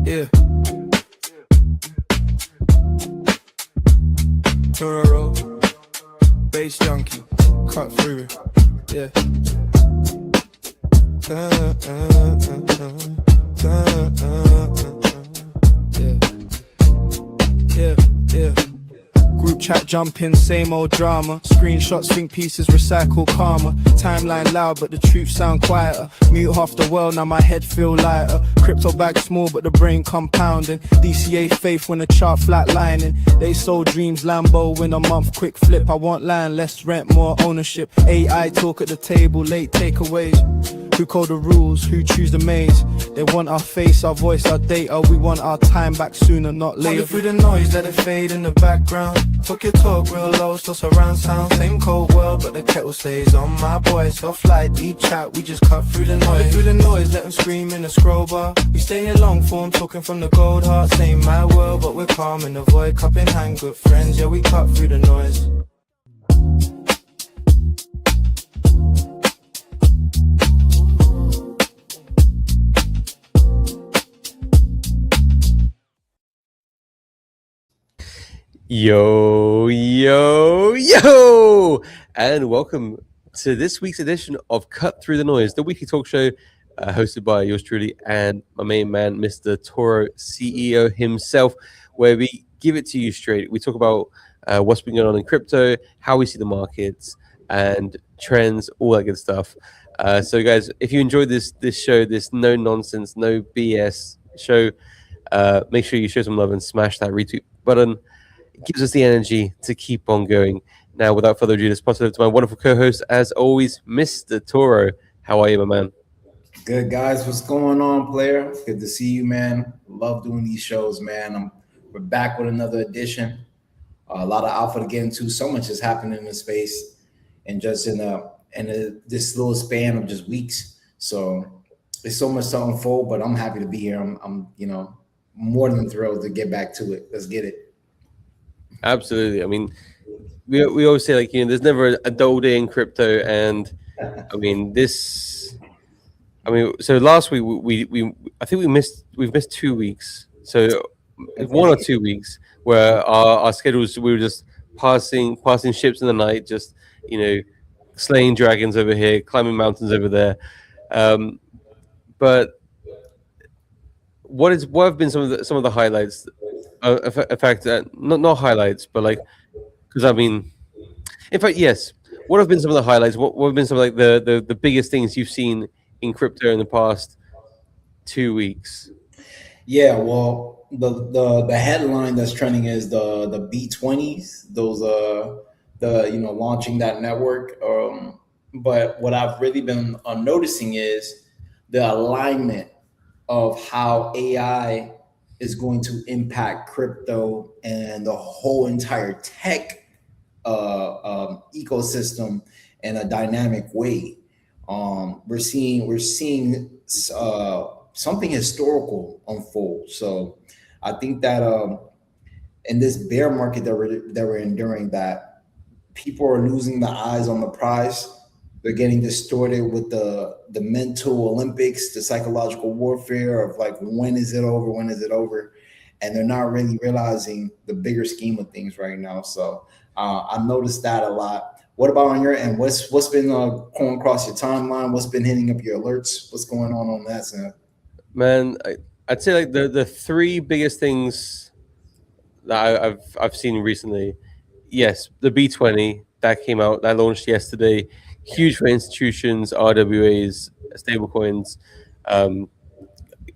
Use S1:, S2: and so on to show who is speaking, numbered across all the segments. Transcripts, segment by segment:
S1: Yeah. Toro, bass junkie, cut through it. Yeah. Yeah. Yeah. Group chat jumping, same old drama. Screenshots, think pieces, recycle karma. Timeline loud, but the truth sound quieter. Mute half the world, now my head feel lighter. Crypto bag small, but the brain compounding. DCA faith when the chart flatlining. They sold dreams, Lambo in a month, quick flip. I want land, less rent, more ownership. AI talk at the table, late takeaways. Who code the rules, who choose the maze? They want our face, our voice, our data. We want our time back sooner, not later. Through the noise, let it fade in the background. Talk your talk real low, still surround sound. Same cold world, but the kettle stays on. My boy, soft light, deep chat, we just cut through the noise. Through the noise, let them scream in the scroll bar. We stay here long form, talking from the gold heart. Same my world, but we're calm in the void. Cup in hand, good friends, yeah, we cut through the noise.
S2: Yo, and welcome to this week's edition of Cut Through the Noise, the weekly talk show hosted by yours truly and my main man, Mr. Toro, CEO himself, where we give it to you straight. We talk about what's been going on in crypto, how we see the markets, and trends, all that good stuff. So, guys, if you enjoyed this show, this no nonsense, no BS show, make sure you show some love and smash that retweet button. It gives us the energy to keep on going. Now, without further ado, let's pass it over to my wonderful co-host, as always, Mr. Toro. How are you, my man?
S3: Good, guys. What's going on, player? Good to see you, man. Love doing these shows, man. We're back with another edition. A lot of alpha to get into. So much has happened in the space, and just in this little span of just weeks. So there's so much to unfold. But I'm happy to be here. I'm more than thrilled to get back to it. Let's get it.
S2: Absolutely. I mean, we always say, like, there's never a dull day in crypto, and I mean so last week I think we've missed 2 weeks, so 1 or 2 weeks where our schedules, we were just passing ships in the night, just slaying dragons over here, climbing mountains over there, but what have been some of the highlights? In fact, not highlights, but like, because I mean, in fact, yes. What have been some of the highlights? What have been some of like the biggest things you've seen in crypto in the past 2 weeks?
S3: Yeah, well, the headline that's trending is the B20s. Those launching that network. But what I've really been noticing is the alignment of how AI is going to impact crypto and the whole entire tech ecosystem in a dynamic way. We're seeing something historical unfold. So I think that in this bear market that we're enduring, that people are losing the eyes on the prize. They're getting distorted with the mental Olympics, the psychological warfare of like, when is it over? When is it over? And they're not really realizing the bigger scheme of things right now. So I've noticed that a lot. What about on your end? What's been going across your timeline? What's been hitting up your alerts? What's going on that side?
S2: Man, I'd say like the three biggest things that I've seen recently. Yes, the B20 that came out, that launched yesterday. Huge for institutions, RWAs, stablecoins. A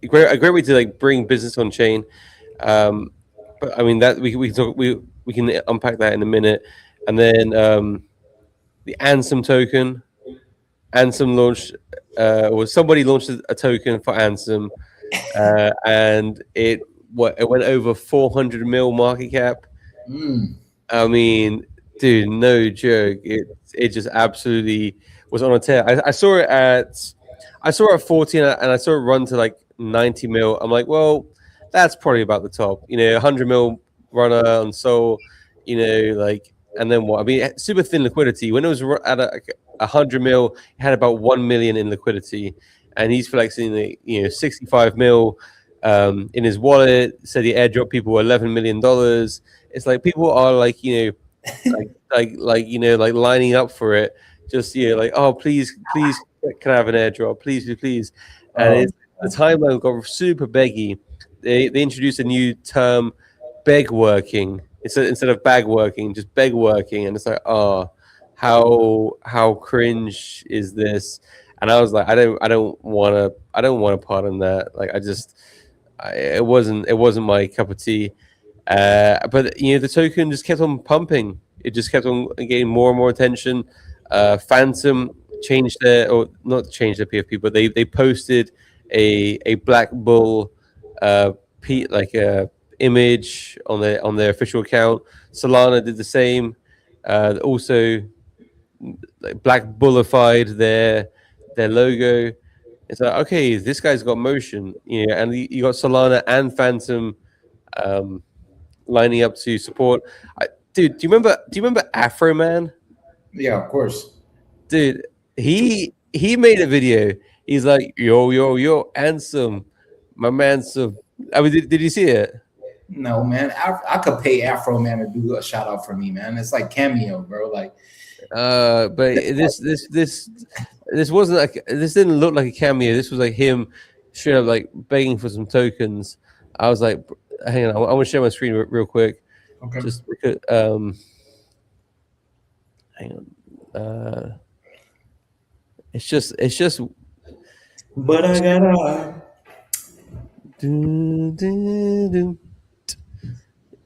S2: great way to like bring business on chain. But I mean that we can unpack that in a minute. And then the Ansem token. Ansem launched, or somebody launched a token for Ansem, and it went over 400 mil market cap. I mean, dude, no joke. It just absolutely was on a tear. I saw it at 14, and I saw it run to like 90 mil. I'm like, well, that's probably about the top. 100 mil runner on Sol. Like, and then what? I mean, super thin liquidity. When it was at 100 mil, it had about 1 million in liquidity, and he's flexing 65 mil. in his wallet. Said he airdropped people $11 million. It's like people are like, like lining up for it. Just like, oh, please, can I have an airdrop? Please, please. And the timeline got super beggy. They introduced a new term, beg working, instead of bag working, just beg working, and it's like, oh, how cringe is this? And I was like, I don't want to pardon that. Like, it wasn't my cup of tea. But the token just kept on pumping. It just kept on getting more and more attention. Phantom changed or not changed their PFP, but they posted a Black Bull image on their official account. Solana did the same. Also, like, Black Bullified their logo. It's like, okay, this guy's got motion, and you got Solana and Phantom lining up to support. Dude, do you remember Afro Man?
S3: Yeah, of course.
S2: Dude, he made a video. He's like, yo, handsome, my man. So, I mean, did you see it?
S3: No, man. I could pay Afro Man to do a shout out for me, man. It's like Cameo, bro. Like,
S2: but this wasn't like, this didn't look like a cameo. This was like him straight up like begging for some tokens. I was like, hang on, I want to share my screen real quick.
S3: okay.
S2: Just because, hang on. It's just.
S3: But I gotta.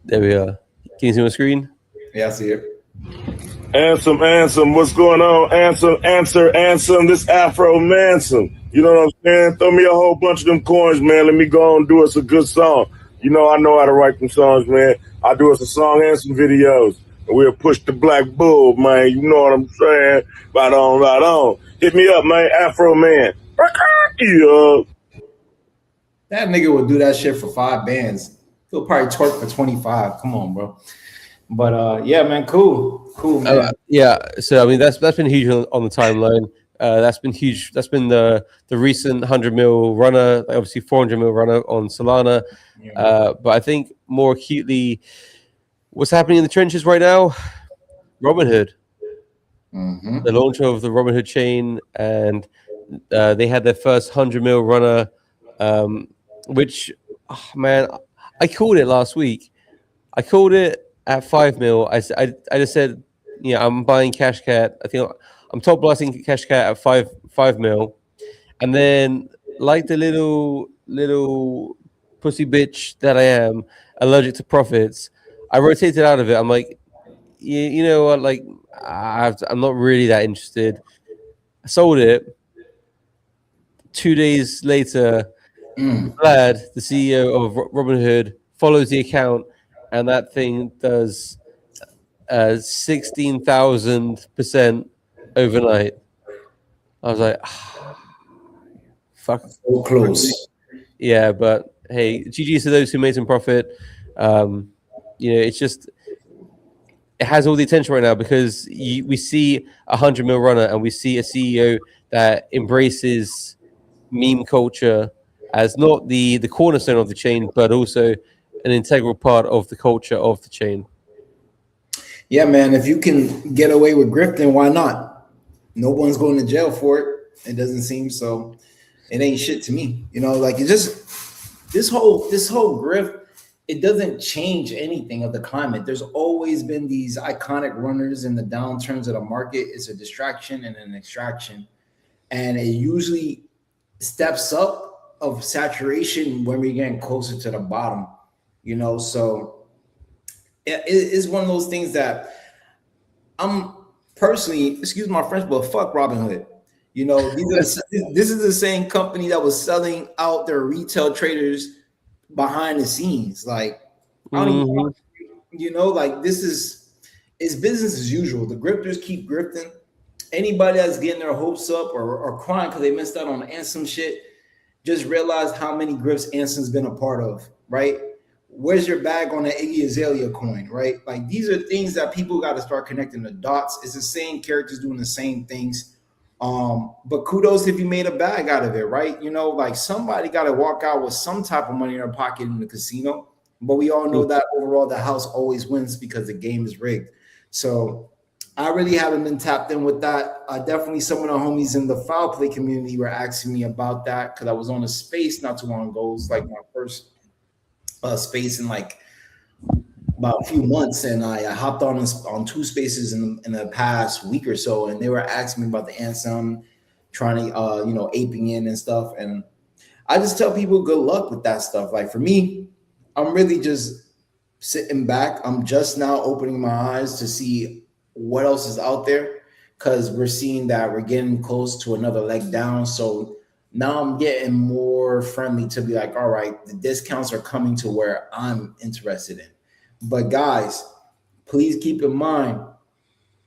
S2: There we are. Can you see my screen?
S3: Yeah, I see it.
S4: Ansem, what's going on? Ansem, this Afro Manson. You know what I'm saying? Throw me a whole bunch of them coins, man. Let me go and do us a good song. I know how to write them songs, man. I do us a song and some videos. And we'll push the Black Bull, man. You know what I'm saying? Right on. Hit me up, man. Afro Man. Yeah.
S3: That nigga would do that shit for 5 bands. He'll probably twerk for 25. Come on, bro. But yeah, man, cool, man.
S2: Yeah, so I mean that's been huge on the timeline. That's been huge. That's been the recent 100 mil runner, like obviously 400 mil runner on Solana.
S3: Yeah.
S2: But I think more acutely, what's happening in the trenches right now? Robinhood, the launch of the Robinhood chain, and they had their first 100 mil runner, which, man, I called it last week. I called it at 5 mil. I just said, I'm buying Cashcat. I think I'm top blasting Cashcat at 5 mil, and then, like the little pussy bitch that I am, allergic to profits, I rotated out of it. I'm like, you know what? Like, I'm not really that interested. I sold it. 2 days later, Vlad, the CEO of Robinhood, follows the account, and that thing does 16,000% overnight. I was like, fuck.
S3: So close.
S2: Yeah, but hey, GG's to those who made some profit. It's just, it has all the attention right now because we see a 100 mil runner and we see a CEO that embraces meme culture as not the cornerstone of the chain, but also an integral part of the culture of the chain.
S3: Yeah, man. If you can get away with grifting, why not? No one's going to jail for it. It doesn't seem so. It ain't shit to me. Like, it just this whole grift. It doesn't change anything of the climate. There's always been these iconic runners in the downturns of the market. It's a distraction and an extraction, and it usually steps up of saturation when we're getting closer to the bottom. So it is one of those things that I'm personally, excuse my French, but fuck Robinhood. This is the same company that was selling out their retail traders behind the scenes. Like, I don't even, like, it's business as usual. The grifters keep grifting. Anybody that's getting their hopes up or crying because they missed out on Ansem shit, just realize how many grifts Ansem's been a part of, right? Where's your bag on the Iggy Azalea coin, right? Like, these are things that people got to start connecting the dots. It's the same characters doing the same things But kudos if you made a bag out of it, right? You know, like somebody got to walk out with some type of money in their pocket in the casino. But we all know that overall the house always wins because the game is rigged. So I really haven't been tapped in with that. Definitely some of the homies in the foul play community were asking me about that because I was on a space not too long ago. It was like my first space in like about a few months, and I hopped on two spaces in the past week or so, and they were asking me about the Ansem, trying to aping in and stuff. And I just tell people good luck with that stuff. Like for me, I'm really just sitting back. I'm just now opening my eyes to see what else is out there because we're seeing that we're getting close to another leg down. So now I'm getting more friendly to be like, all right, the discounts are coming to where I'm interested in. But guys, please keep in mind,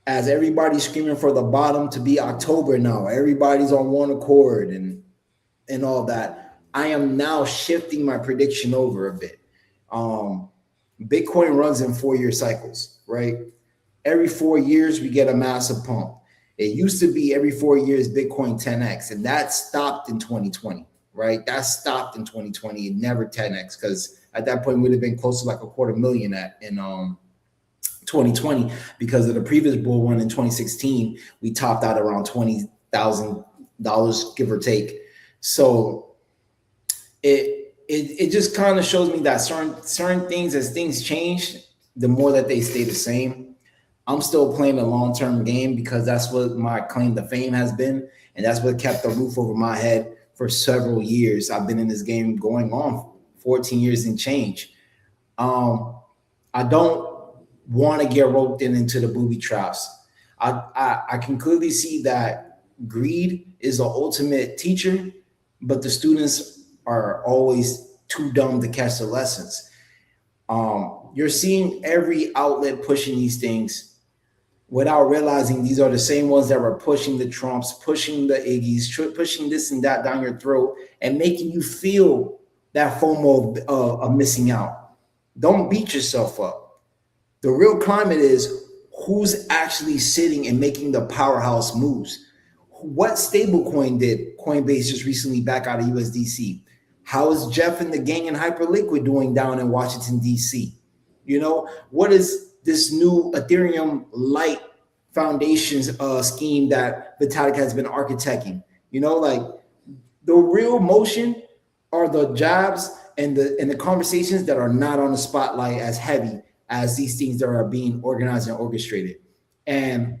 S3: as everybody's screaming for the bottom to be October now, everybody's on one accord and all that. I am now shifting my prediction over a bit. Bitcoin runs in 4-year cycles, right? Every 4 years, we get a massive pump. It used to be every 4 years, Bitcoin 10x, and that stopped in 2020, right? That stopped in 2020. It never 10x because at that point, we'd have been close to like $250,000 in 2020 because of the previous bull run in 2016. We topped out around $20,000, give or take. So it just kind of shows me that certain things, as things change, the more that they stay the same. I'm still playing a long-term game because that's what my claim to fame has been, and that's what kept the roof over my head for several years. I've been in this game going on 14 years and change. I don't want to get roped into the booby traps. I can clearly see that greed is the ultimate teacher, but the students are always too dumb to catch the lessons. You're seeing every outlet pushing these things without realizing these are the same ones that were pushing the Trumps, pushing the Iggy's, pushing this and that down your throat and making you feel that FOMO of missing out. Don't beat yourself up. The real climate is who's actually sitting and making the powerhouse moves. What stablecoin did Coinbase just recently back out of USDC? How is Jeff and the gang in Hyperliquid doing down in Washington, D.C.? You know, what is this new Ethereum Lite Foundations scheme that Vitalik has been architecting? You know, like the real motion are the jabs and the conversations that are not on the spotlight as heavy as these things that are being organized and orchestrated. And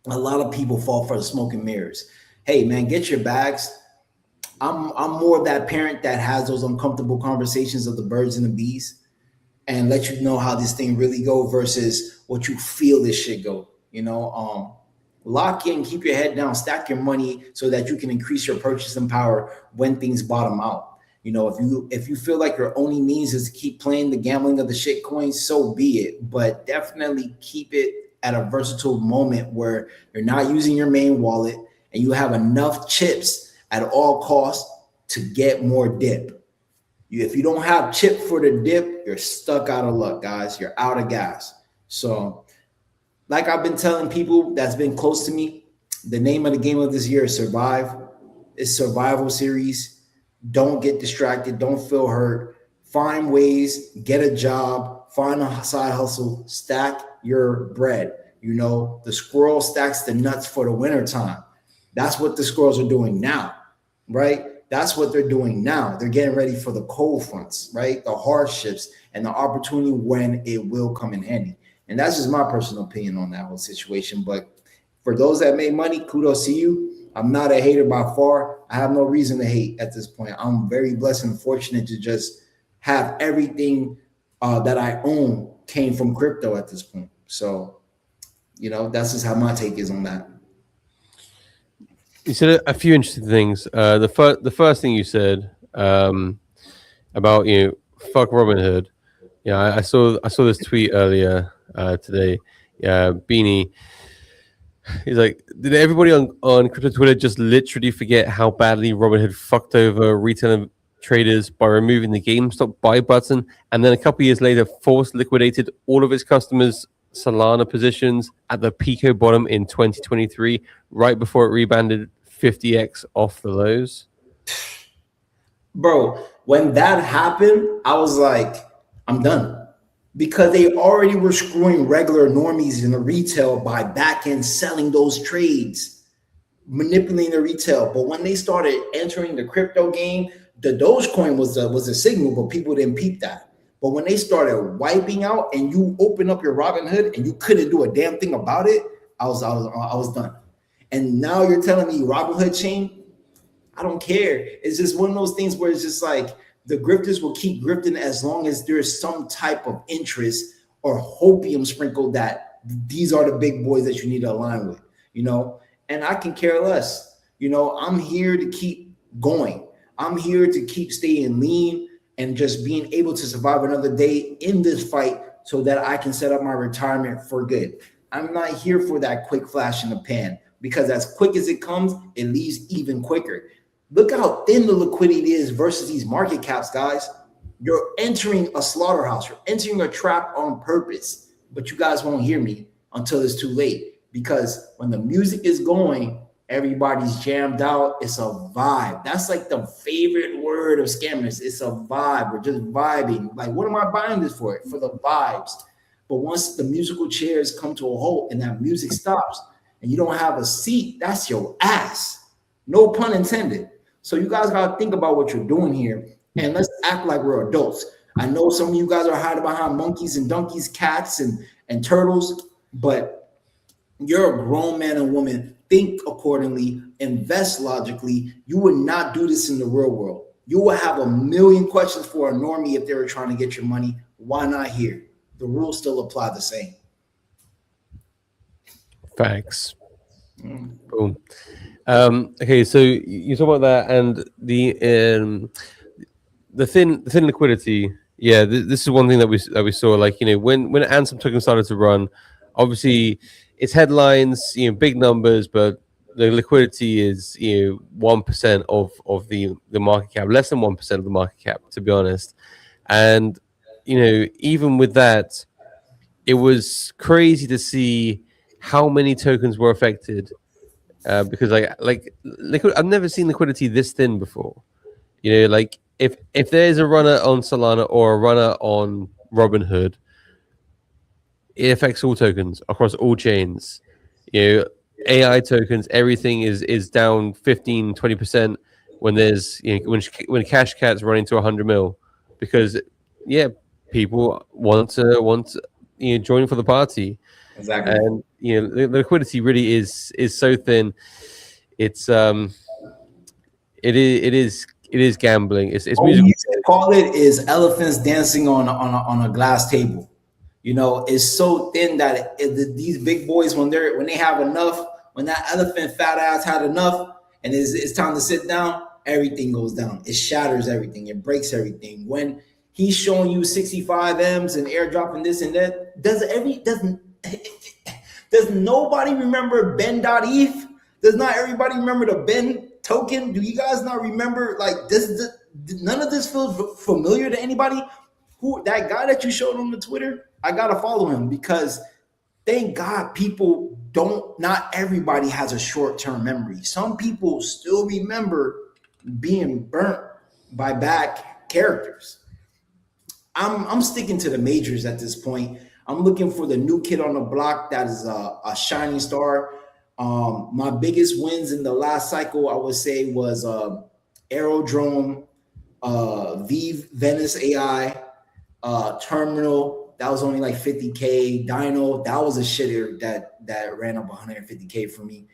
S3: a lot of people fall for the smoke and mirrors. Hey, man, get your bags. I'm more of that parent that has those uncomfortable conversations of the birds and the bees and let you know how this thing really go versus what you feel this shit go. You know, lock in, keep your head down, stack your money so that you can increase your purchasing power when things bottom out. You know, if you feel like your only means is to keep playing the gambling of the shit coins, so be it. But definitely keep it at a versatile moment where you're not using your main wallet and you have enough chips at all costs to get more dip. If you don't have chip for the dip, you're stuck out of luck, guys. You're out of gas. So like I've been telling people that's been close to me, the name of the game of this year is Survive. It's survival series. Don't get distracted. Don't feel hurt. Find ways, get a job, find a side hustle, stack your bread. You know, the squirrel stacks the nuts for the winter time. That's what the squirrels are doing now, right? That's what they're doing now. They're getting ready for the cold fronts, right? The hardships and the opportunity when it will come in handy. And that's just my personal opinion on that whole situation. But for those that made money, kudos to you. I'm not a hater by far. I have no reason to hate at this point. I'm very blessed and fortunate to just have everything that I own came from crypto at this point. So, you know, that's just how my take is on that.
S2: You said a few interesting things. The first thing you said about fuck Robinhood. Yeah, I saw this tweet earlier today. Yeah, Beanie. He's like, did everybody on crypto Twitter just literally forget how badly Robinhood fucked over retail traders by removing the GameStop buy button, and then a couple years later forced liquidated all of its customers Solana positions at the Pico bottom in 2023, right before it rebounded 50x off the lows?
S3: Bro, when that happened, I was like, I'm done. Because they already were screwing regular normies in the retail by back end selling those trades, manipulating the retail. But when they started entering the crypto game, the Dogecoin was a signal, but people didn't peep that. But when they started wiping out and you open up your Robinhood and you couldn't do a damn thing about it, I was done. And now you're telling me Robinhood chain? I don't care. It's just one of those things where it's just like the grifters will keep grifting as long as there's some type of interest or hopium sprinkled that these are the big boys that you need to align with, you know? And I can care less. You know, I'm here to keep going. I'm here to keep staying lean and just being able to survive another day in this fight so that I can set up my retirement for good. I'm not here for that quick flash in the pan, because as quick as it comes, it leaves even quicker. Look how thin the liquidity is versus these market caps, guys. You're entering a slaughterhouse. You're entering a trap on purpose, but you guys won't hear me until it's too late, because when the music is going, everybody's jammed out. It's a vibe. That's like the favorite word of scammers. It's a vibe. We're just vibing. Like, what am I buying this for? For the vibes. But once the musical chairs come to a halt and that music stops and you don't have a seat, that's your ass. No pun intended. So you guys got to think about what you're doing here, and let's act like we're adults. I know some of you guys are hiding behind monkeys and donkeys, cats and turtles, but you're a grown man and woman. Think accordingly, invest logically. You would not do this in the real world. You will have a million questions for a normie if they were trying to get your money. Why not here? The rules still apply the same.
S2: Facts. Boom. Okay, so you talk about that and the thin liquidity. Yeah, this is one thing that we saw. Like, you know, when Ansem token started to run, obviously it's headlines, you know, big numbers, but the liquidity is, you know, 1% of the market cap, less than 1% of the market cap, to be honest. And you know, even with that, it was crazy to see how many tokens were affected. Because I've never seen liquidity this thin before. You know, like if there's a runner on Solana or a runner on Robinhood, it affects all tokens across all chains. You know, AI tokens, everything is down 15-20% when there's, you know, when Cash Cat's running to 100 mil, because people want to you know, join for the party.
S3: Exactly.
S2: And you know, the liquidity really is so thin. It's it is gambling. It's musical.
S3: You call it is elephants dancing on a glass table. You know, it's so thin that these big boys, when they have enough, when that elephant fat ass had enough, and it's time to sit down, everything goes down. It shatters everything. It breaks everything. When he's showing you 65 M's and airdropping this and that, does nobody remember Ben.eth? Does not everybody remember the Ben token? Do you guys not remember? Like, none of this feels familiar to anybody? Who that guy that you showed on the Twitter? I gotta follow him, because thank God people don't. Not everybody has a short-term memory. Some people still remember being burnt by bad characters. I'm sticking to the majors at this point. I'm looking for the new kid on the block that is a shining star. My biggest wins in the last cycle, I would say, was Aerodrome, Vive, Venice AI, Terminal. That was only like 50K. Dino, that was a shitter that ran up 150K for me.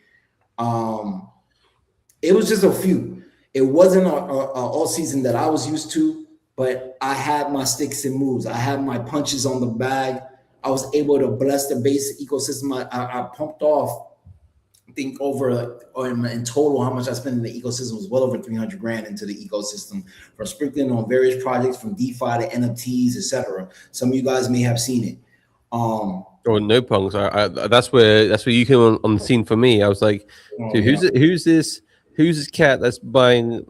S3: It was just a few. It wasn't a all season that I was used to, but I had my sticks and moves. I had my punches on the bag. I was able to bless the basic ecosystem. I pumped off, I think in total, how much I spent in the ecosystem was well over 300 grand into the ecosystem, from sprinkling on various projects, from DeFi to NFTs, etc. Some of you guys may have seen it.
S2: No punks. That's where you came on the scene for me. I was like, dude, who's this cat that's buying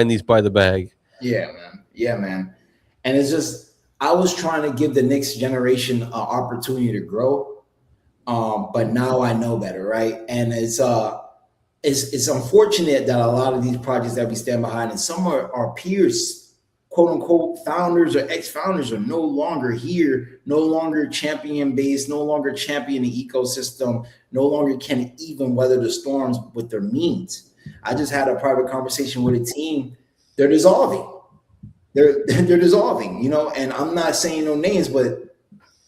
S2: these by the bag?
S3: Yeah, man. And it's just, I was trying to give the next generation an opportunity to grow. But now I know better, right? And it's unfortunate that a lot of these projects that we stand behind, and some are our peers, quote unquote, founders or ex-founders, are no longer here, no longer champion based, no longer champion the ecosystem, no longer can even weather the storms with their means. I just had a private conversation with a team. They're dissolving. They're dissolving, you know, and I'm not saying no names, but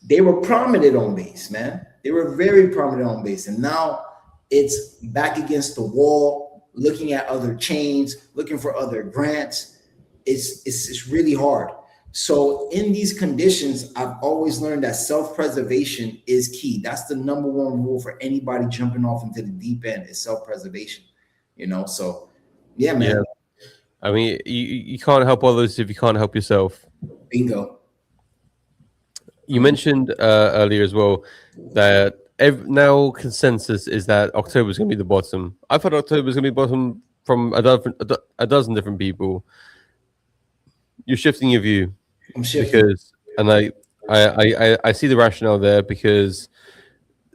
S3: they were prominent on base, man. They were very prominent on base. And now it's back against the wall, looking at other chains, looking for other grants. It's really hard. So in these conditions, I've always learned that self-preservation is key. That's the number one rule for anybody jumping off into the deep end, is self-preservation. You know, so yeah, man.
S2: Yeah. I mean, you can't help others if you can't help yourself.
S3: Bingo.
S2: You mentioned earlier as well that now consensus is that October is going to be the bottom. I thought October was going to be bottom from a dozen different people. You're shifting your view.
S3: I'm shifting.
S2: Because, and I see the rationale there, because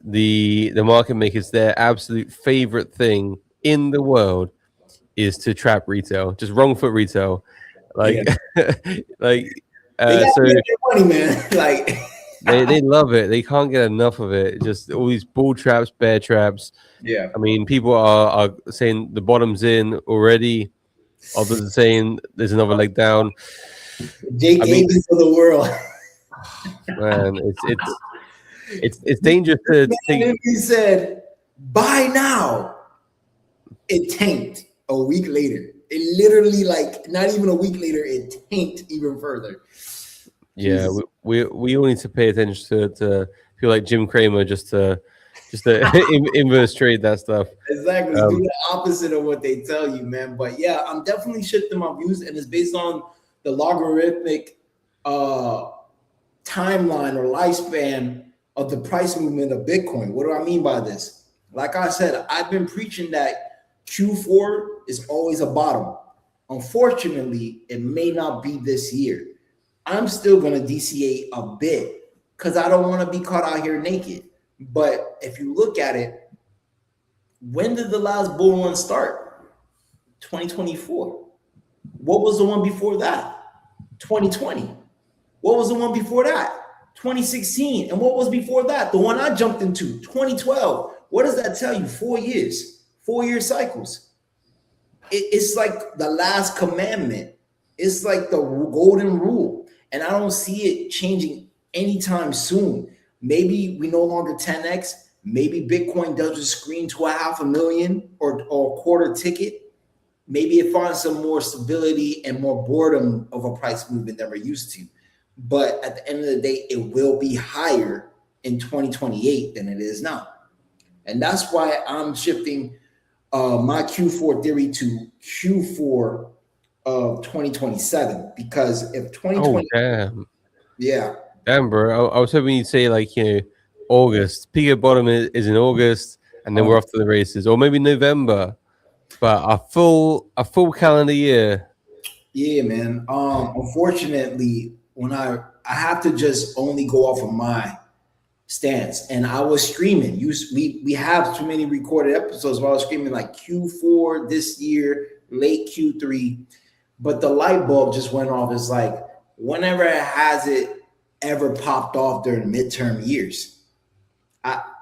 S2: the market makers, their absolute favorite thing in the world is to trap retail, just wrong foot retail, like like so
S3: make their money, man. Like
S2: they love it. They can't get enough of it. Just all these bull traps, bear traps.
S3: yeah.
S2: I mean, people are saying the bottom's in already. Others are saying there's another leg down.
S3: Jake Davis of the world.
S2: Man, it's dangerous to think.
S3: He said, "Buy now." It tanked a week later. It literally, like, not even a week later, it tanked even further.
S2: Yeah, we all need to pay attention to people like Jim Cramer just to inverse trade that stuff.
S3: Exactly. Do the opposite of what they tell you, man. But yeah, I'm definitely shifting my views, and it's based on the logarithmic timeline or lifespan of the price movement of Bitcoin. What do I mean by this? Like I said, I've been preaching that Q4 is always a bottom. Unfortunately, it may not be this year. I'm still going to DCA a bit because I don't want to be caught out here naked. But if you look at it, when did the last bull run start? 2024. What was the one before that? 2020. What was the one before that? 2016. And what was before that? The one I jumped into, 2012. What does that tell you? 4 years. 4-year cycles. It's like the last commandment. It's like the golden rule. And I don't see it changing anytime soon. Maybe we no longer 10x. Maybe Bitcoin doesn't screen to 500,000 or a quarter ticket. Maybe it finds some more stability and more boredom of a price movement than we're used to. But at the end of the day, it will be higher in 2028 than it is now. And that's why I'm shifting my Q4 theory to Q4 of 2027, because if 2020,
S2: damn, bro, I was hoping you'd say, like, you know, August, peak at bottom is in August, and then we're off to the races, or maybe November, but a full calendar year. Yeah,
S3: man. Unfortunately, when I have to just only go off of my stance, and I was screaming. We have too many recorded episodes where I was screaming like Q4 this year, late Q3, but the light bulb just went off. It's like, whenever has it ever popped off during midterm years?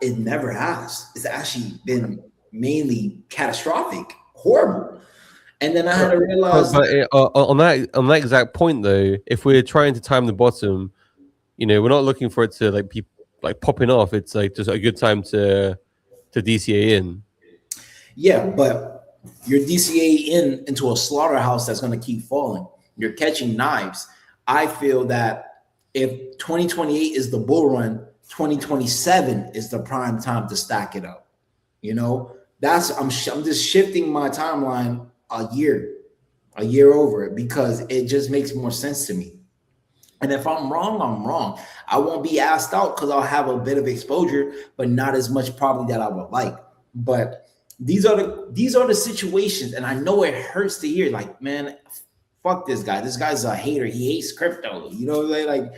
S3: It never has. It's actually been mainly catastrophic, horrible. And then I had to realize.
S2: But on that exact point, though, if we're trying to time the bottom, you know, we're not looking for it to like be like popping off. It's like just a good time to DCA in. Yeah,
S3: but you're DCA into a slaughterhouse that's going to keep falling. You're catching knives. I feel that if 2028 is the bull run, 2027 is the prime time to stack it up. You know, I'm just shifting my timeline a year over it because it just makes more sense to me. And if I'm wrong, I'm wrong. I won't be asked out because I'll have a bit of exposure, but not as much probably that I would like. But these are the situations, and I know it hurts to hear, like, man, fuck this guy. This guy's a hater. He hates crypto. You know, like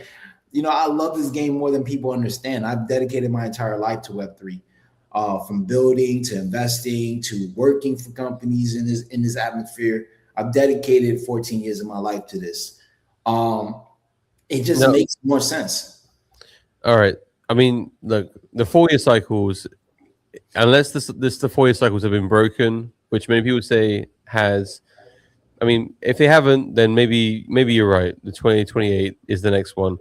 S3: You know, I love this game more than people understand. I've dedicated my entire life to Web3, from building to investing to working for companies in this atmosphere. I've dedicated 14 years of my life to this. It just
S2: No.
S3: makes more sense.
S2: All right. I mean, look, the 4-year cycles, unless the 4-year cycles have been broken, which many people say has. I mean, if they haven't, then maybe you're right. The 2028 is the next one.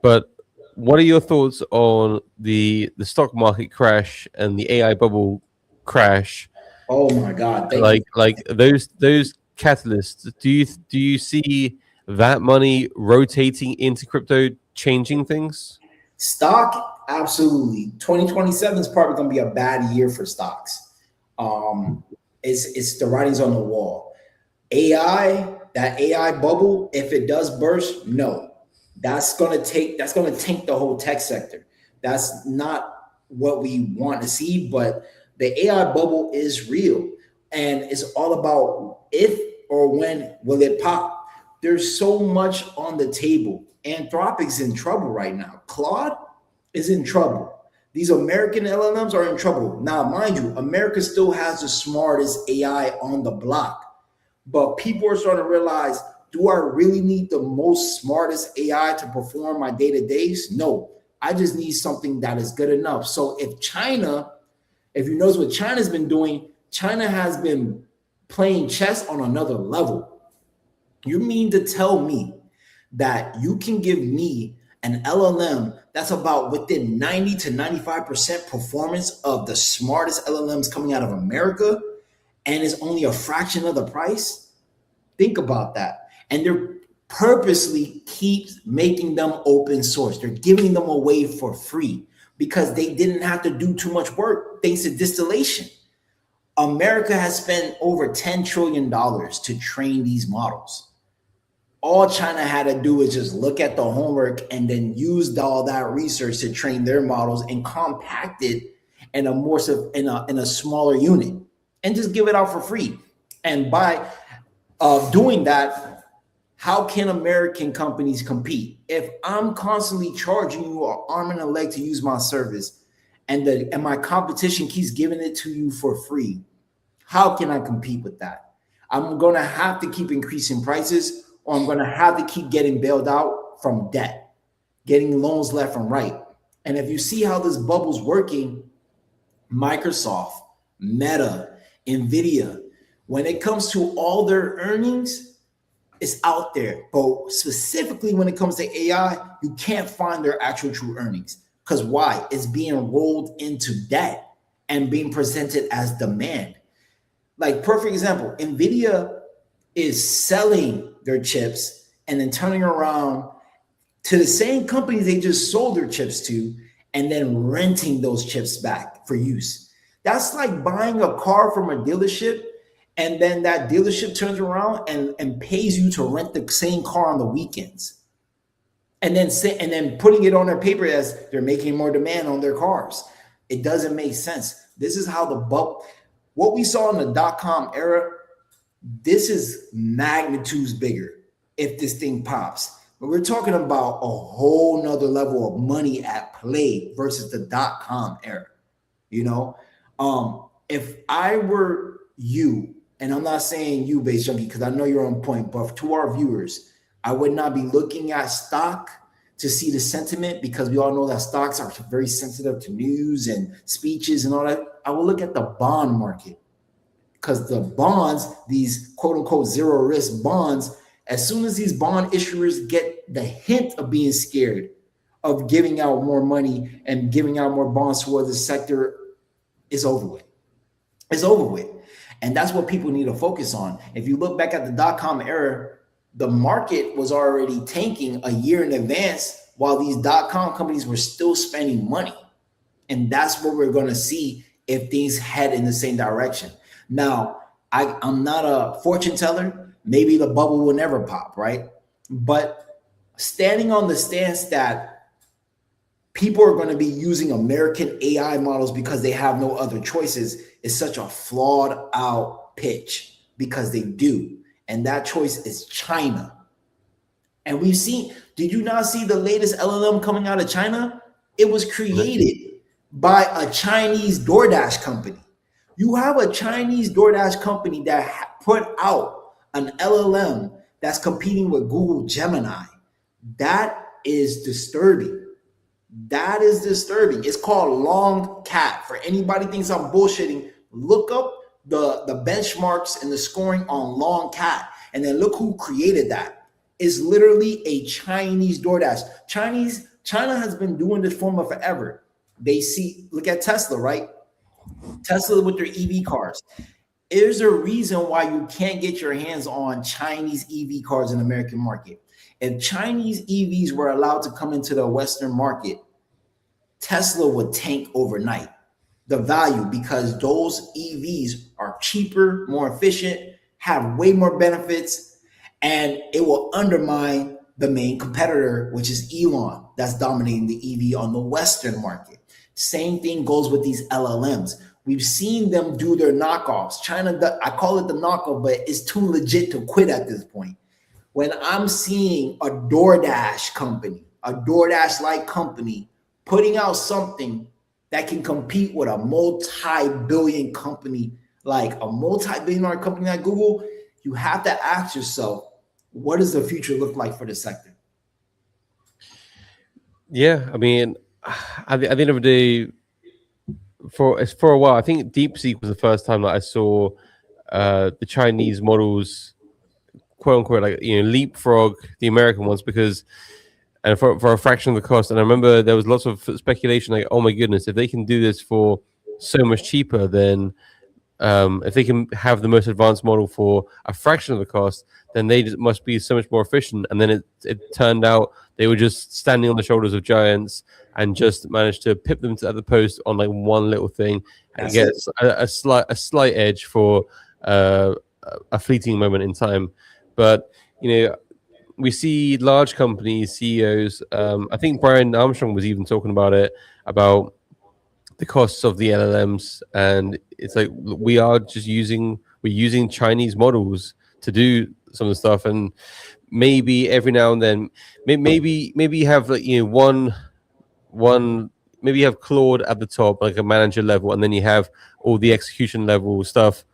S2: But what are your thoughts on the stock market crash and the AI bubble crash?
S3: Oh my God! Thank you.
S2: Like those catalysts. Do you see that money rotating into crypto, changing things?
S3: Stock, absolutely. 2027 is probably going to be a bad year for stocks. It's the writings on the wall. AI, that AI bubble, if it does burst, no, that's gonna tank the whole tech sector. That's not what we want to see, but the AI bubble is real, and it's all about if or when will it pop. There's so much on the table. Anthropic's in trouble right now. Claude is in trouble. These American LLMs are in trouble. Now, mind you, America still has the smartest AI on the block. But people are starting to realize, do I really need the most smartest AI to perform my day-to-days? No, I just need something that is good enough. So if you notice what China's been doing, China has been playing chess on another level. You mean to tell me that you can give me an LLM that's about within 90 to 95% performance of the smartest LLMs coming out of America, and it's only a fraction of the price? Think about that. And they're purposely keep making them open source. They're giving them away for free because they didn't have to do too much work thanks to distillation. America has spent over $10 trillion to train these models. All China had to do is just look at the homework and then use all that research to train their models and compact it in a smaller unit and just give it out for free. And by doing that, how can American companies compete? If I'm constantly charging you an arm and a leg to use my service, and my competition keeps giving it to you for free, how can I compete with that? I'm going to have to keep increasing prices, or I'm going to have to keep getting bailed out from debt, getting loans left and right. And if you see how this bubble's working, Microsoft, Meta, NVIDIA, when it comes to all their earnings, it's out there. But specifically when it comes to AI, you can't find their actual true earnings. Because why? It's being rolled into debt and being presented as demand. Like, perfect example, NVIDIA is selling their chips and then turning around to the same companies they just sold their chips to and then renting those chips back for use. That's like buying a car from a dealership and then that dealership turns around and pays you to rent the same car on the weekends. And then putting it on their paper as they're making more demand on their cars. It doesn't make sense. This is how the bubble, what we saw in the .com era, this is magnitudes bigger if this thing pops. But we're talking about a whole nother level of money at play versus the .com era. You know, if I were you, and I'm not saying you, Base Junkie, because I know you're on point, but to our viewers, I would not be looking at stock to see the sentiment, because we all know that stocks are very sensitive to news and speeches and all that. I will look at the bond market, because the bonds, these quote unquote zero risk bonds, as soon as these bond issuers get the hint of being scared of giving out more money and giving out more bonds towards the sector, it's over with. It's over with. And that's what people need to focus on. If you look back at the .com era, the market was already tanking a year in advance while these .com companies were still spending money. And that's what we're going to see if things head in the same direction. Now, I'm not a fortune teller. Maybe the bubble will never pop, right? But standing on the stance that people are going to be using American AI models because they have no other choices is such a flawed out pitch, because they do. And that choice is China. And we've seen, did you not see the latest LLM coming out of China? It was created by a Chinese DoorDash company. You have a Chinese DoorDash company that put out an LLM that's competing with Google Gemini. That is disturbing. That is disturbing. It's called Long Cat. For anybody thinks I'm bullshitting, look up the benchmarks and the scoring on Long Cat, and then look who created that. It's literally a Chinese DoorDash. China has been doing this formula forever. They see, look at Tesla, right? Tesla with their EV cars. There's a reason why you can't get your hands on Chinese EV cars in the American market. If Chinese EVs were allowed to come into the Western market, Tesla would tank overnight. The value, because those EVs are cheaper, more efficient, have way more benefits, and it will undermine the main competitor, which is Elon, that's dominating the EV on the Western market. Same thing goes with these LLMs. We've seen them do their knockoffs. China, I call it the knockoff, but it's too legit to quit at this point. When I'm seeing a DoorDash company, a DoorDash-like company, putting out something that can compete with a multi-billion company, like a multi-billion-dollar company like Google, you have to ask yourself, what does the future look like for the sector?
S2: Yeah, I mean, at the end of the day, for a while, I think DeepSeek was the first time that I saw the Chinese models, quote unquote, like, you know, leapfrog the American ones, because and for a fraction of the cost. And I remember there was lots of speculation, like, oh my goodness, if they can do this for so much cheaper, then if they can have the most advanced model for a fraction of the cost, then they just must be so much more efficient. And then it turned out they were just standing on the shoulders of giants and just managed to pip them at the post on like one little thing and get a slight edge for a fleeting moment in time. But, you know, we see large companies, CEOs. I think Brian Armstrong was even talking about it, about the costs of the LLMs, and it's like we're using Chinese models to do some of the stuff, and maybe every now and then, maybe you have, like, you know, one maybe you have Claude at the top, like a manager level, and then you have all the execution level stuff.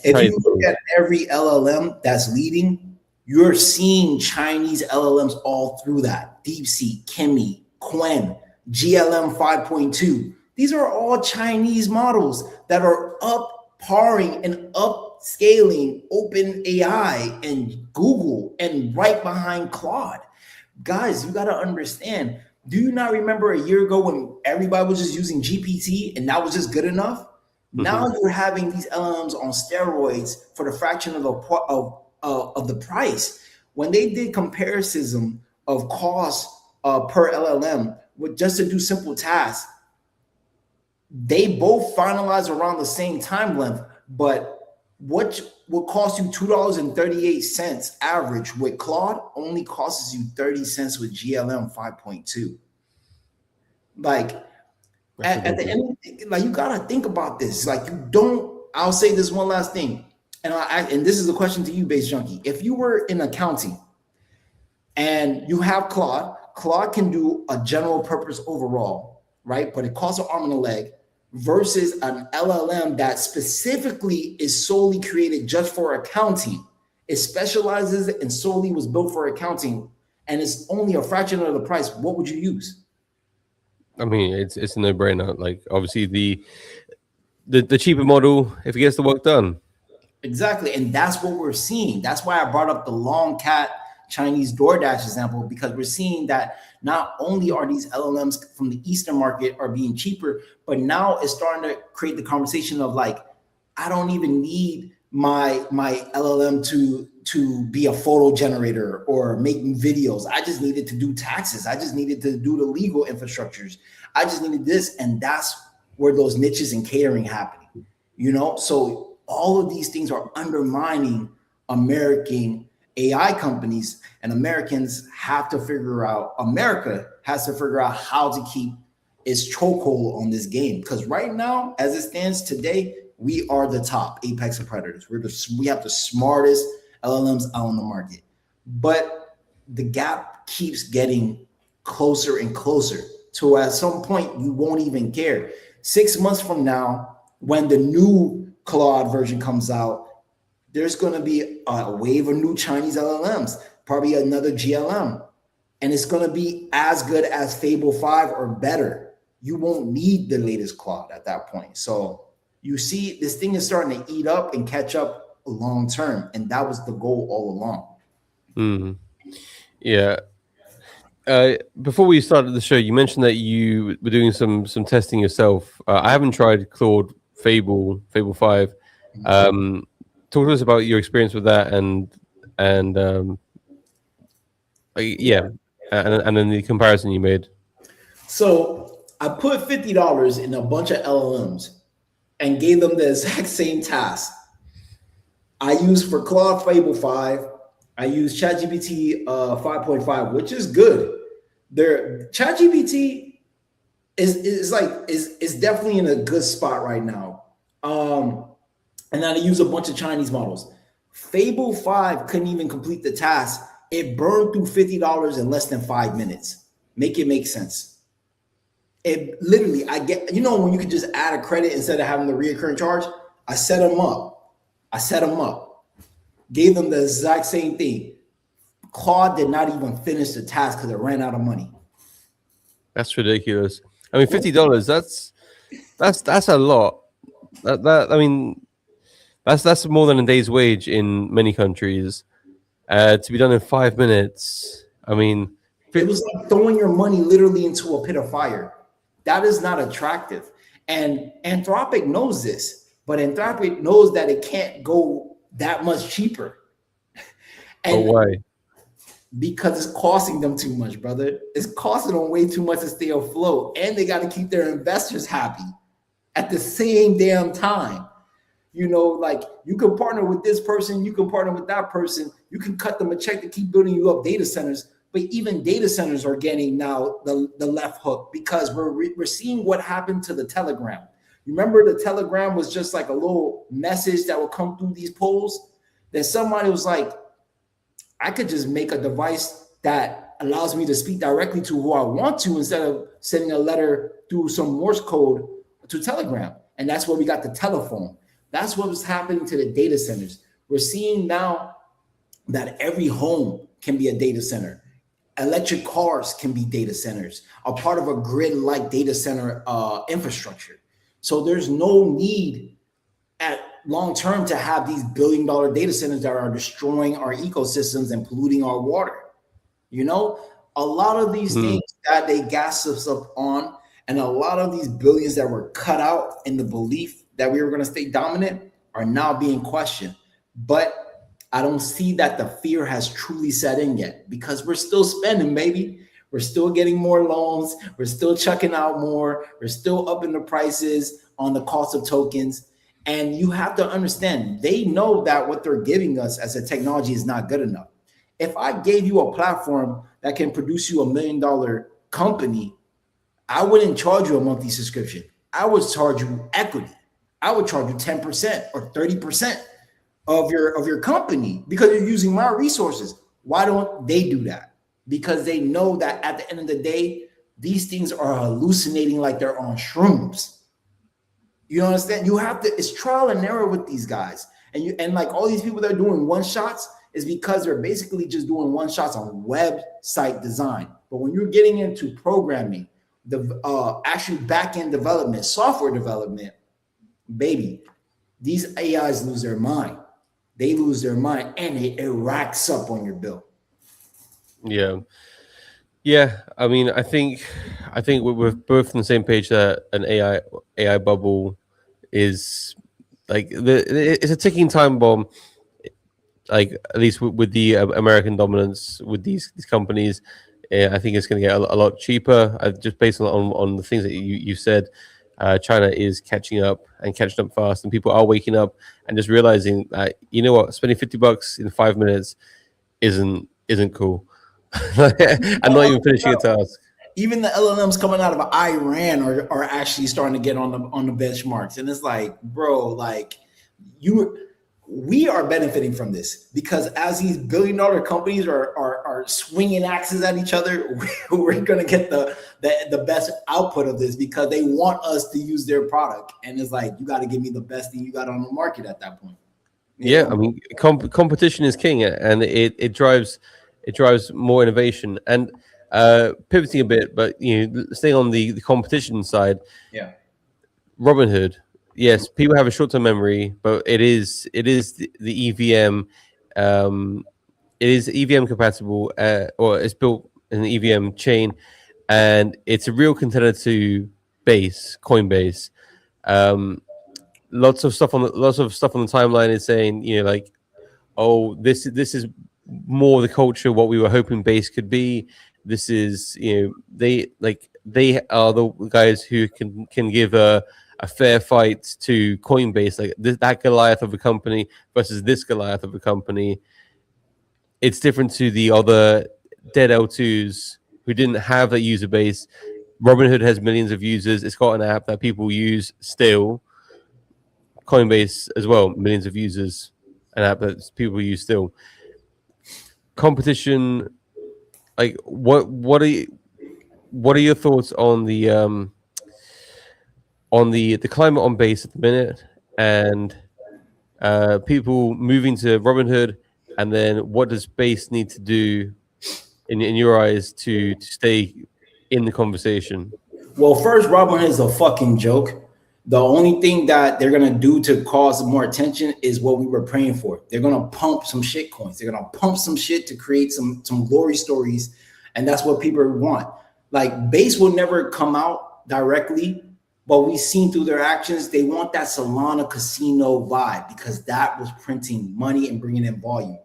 S3: If you look at every LLM that's leading, you're seeing Chinese LLMs all through that. DeepSeek, Kimi, Qwen, GLM 5.2. These are all Chinese models that are up-paring and upscaling OpenAI and Google and right behind Claude. Guys, you got to understand, do you not remember a year ago when everybody was just using GPT and that was just good enough? Mm-hmm. Now you're having these LLMs on steroids for the fraction of the price. When they did comparison of cost per LLM, just to do simple tasks, they both finalized around the same time length, but what will cost you $2.38 average with Claude only costs you 30 cents with GLM 5.2. Like at the end, like, you gotta think about this. Like, you don't. I'll say this one last thing, and this is a question to you, Base Junkie. If you were in accounting and you have Claude can do a general purpose overall, right? But it costs an arm and a leg, versus an LLM that specifically is solely created just for accounting. It specializes and solely was built for accounting, and it's only a fraction of the price. What would you use?
S2: I mean, it's a no-brainer. Like, obviously the cheaper model, if it gets the work done.
S3: Exactly, and that's what we're seeing. That's why I brought up the Long Cat Chinese DoorDash example, because we're seeing that not only are these LLMs from the Eastern market are being cheaper, but now it's starting to create the conversation of, like, I don't even need my LLM to be a photo generator or making videos. I just needed to do taxes. I just needed to do the legal infrastructures. I just needed this. And that's where those niches in catering happening, you know? So all of these things are undermining American AI companies, and America has to figure out how to keep its chokehold on this game. Because right now, as it stands today, we are the top apex of predators. We have the smartest LLMs out on the market. But the gap keeps getting closer and closer to at some point you won't even care. 6 months from now, when the new Claude version comes out, there's going to be a wave of new Chinese LLMs, probably another GLM, and it's going to be as good as Fable 5 or better. You won't need the latest Claude at that point. So you see, this thing is starting to eat up and catch up long term, and that was the goal all along.
S2: Yeah. Before we started the show, you mentioned that you were doing some testing yourself. I haven't tried Claude Fable 5. Talk to us about your experience with that, and then the comparison you made.
S3: So I put $50 in a bunch of LLMs and gave them the exact same task. I used for Claude Fable 5. I use ChatGPT 5.5, which is good. ChatGPT is definitely in a good spot right now. And then I use a bunch of Chinese models. Fable 5 couldn't even complete the task. It burned through $50 in less than 5 minutes. Make it make sense. It literally, when you could just add a credit instead of having the reoccurring charge. I set them up. Gave them the exact same thing. Claude did not even finish the task because it ran out of money.
S2: That's ridiculous. I mean, $50. That's a lot. That's more than a day's wage in many countries. To be done in 5 minutes. I mean,
S3: it was like throwing your money literally into a pit of fire. That is not attractive. And Anthropic knows this, but Anthropic knows that it can't go that much cheaper.
S2: And why?
S3: Because it's costing them too much, brother. It's costing them way too much to stay afloat, and they got to keep their investors happy at the same damn time. Like you can partner with this person, you can partner with that person, you can cut them a check to keep building you up data centers. But even data centers are getting now the left hook, because we're seeing what happened to the Telegram. You remember the Telegram was just like a little message that would come through these polls. Then somebody was like, I could just make a device that allows me to speak directly to who I want to instead of sending a letter through some Morse code to Telegram. And that's where we got the telephone. That's what was happening to the data centers. We're seeing now that every home can be a data center. Electric cars can be data centers, a part of a grid-like data center infrastructure. So there's no need at long term to have these billion-dollar data centers that are destroying our ecosystems and polluting our water. A lot of these things that they gas us up on, and a lot of these billions that were cut out in the belief that we were going to stay dominant are now being questioned. But I don't see that the fear has truly set in yet, because we're still spending, baby. We're still getting more loans. We're still chucking out more. We're still upping the prices on the cost of tokens. And you have to understand, they know that what they're giving us as a technology is not good enough. If I gave you a platform that can produce you $1 million company, I wouldn't charge you a monthly subscription. I would charge you equity. I would charge you 10% or 30% of your company, because you're using my resources. Why don't they do that? Because they know that at the end of the day, these things are hallucinating like they're on shrooms. You understand? You have to, it's trial and error with these guys. And like all these people that are doing one shots is because they're basically just doing one shots on website design. But when you're getting into programming, the actual back-end development, software development, baby, these AIs lose their mind. They lose their mind, and it racks up on your bill.
S2: Yeah. I mean, I think we're both on the same page that an AI bubble is like it's a ticking time bomb. Like at least with the American dominance with these companies, I think it's going to get a lot cheaper. Just based on the things that you said. China is catching up fast, and people are waking up and just realizing that, spending $50 in 5 minutes isn't cool. I'm not even finishing a task.
S3: Even the LLMs coming out of Iran are actually starting to get on the benchmarks, and it's like, bro, like we are benefiting from this because as these billion-dollar companies are swinging axes at each other, we're going to get the best output of this because they want us to use their product. And it's like, you got to give me the best thing you got on the market at that point.
S2: Yeah, I mean, competition is king, and it drives more innovation. And pivoting a bit, but staying on the competition side,
S3: Yeah.
S2: Robinhood. Yes, people have a short-term memory, but it is the EVM. It is EVM compatible, or it's built in the EVM chain, and it's a real contender to Coinbase. Lots of stuff on the timeline is saying, like, oh, this is more the culture what we were hoping Base could be. This is, they are the guys who can give a fair fight to Coinbase, like that Goliath of a company versus this Goliath of a company. It's different to the other dead L2s who didn't have that user base. Robinhood has millions of users. It's got an app that people use still. Coinbase as well, millions of users, an app that people use still. Competition, like what are your thoughts on the climate on Base at the minute, and people moving to Robinhood, and then what does Base need to do in your eyes to stay in the conversation?
S3: Well, first, Robinhood is a fucking joke. The only thing that they're going to do to cause more attention is what we were praying for. They're going to pump some shit coins. They're going to pump some shit to create some glory stories. And that's what people want. Like, Base will never come out directly, but we've seen through their actions, they want that Solana casino vibe because that was printing money and bringing in volume.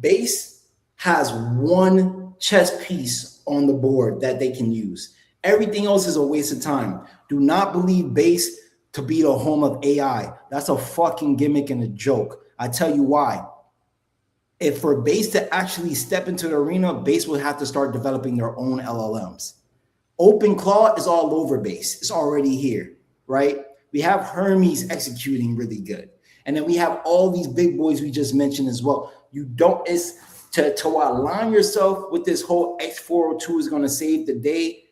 S3: Base has one chess piece on the board that they can use. Everything else is a waste of time. Do not believe Base to be the home of AI. That's a fucking gimmick and a joke. I tell you why. If for Base to actually step into the arena, Base will have to start developing their own LLMs. OpenClaw is all over Base. It's already here, right? We have Hermes executing really good. And then we have all these big boys we just mentioned as well. It's to align yourself with this whole X402 is going to save the day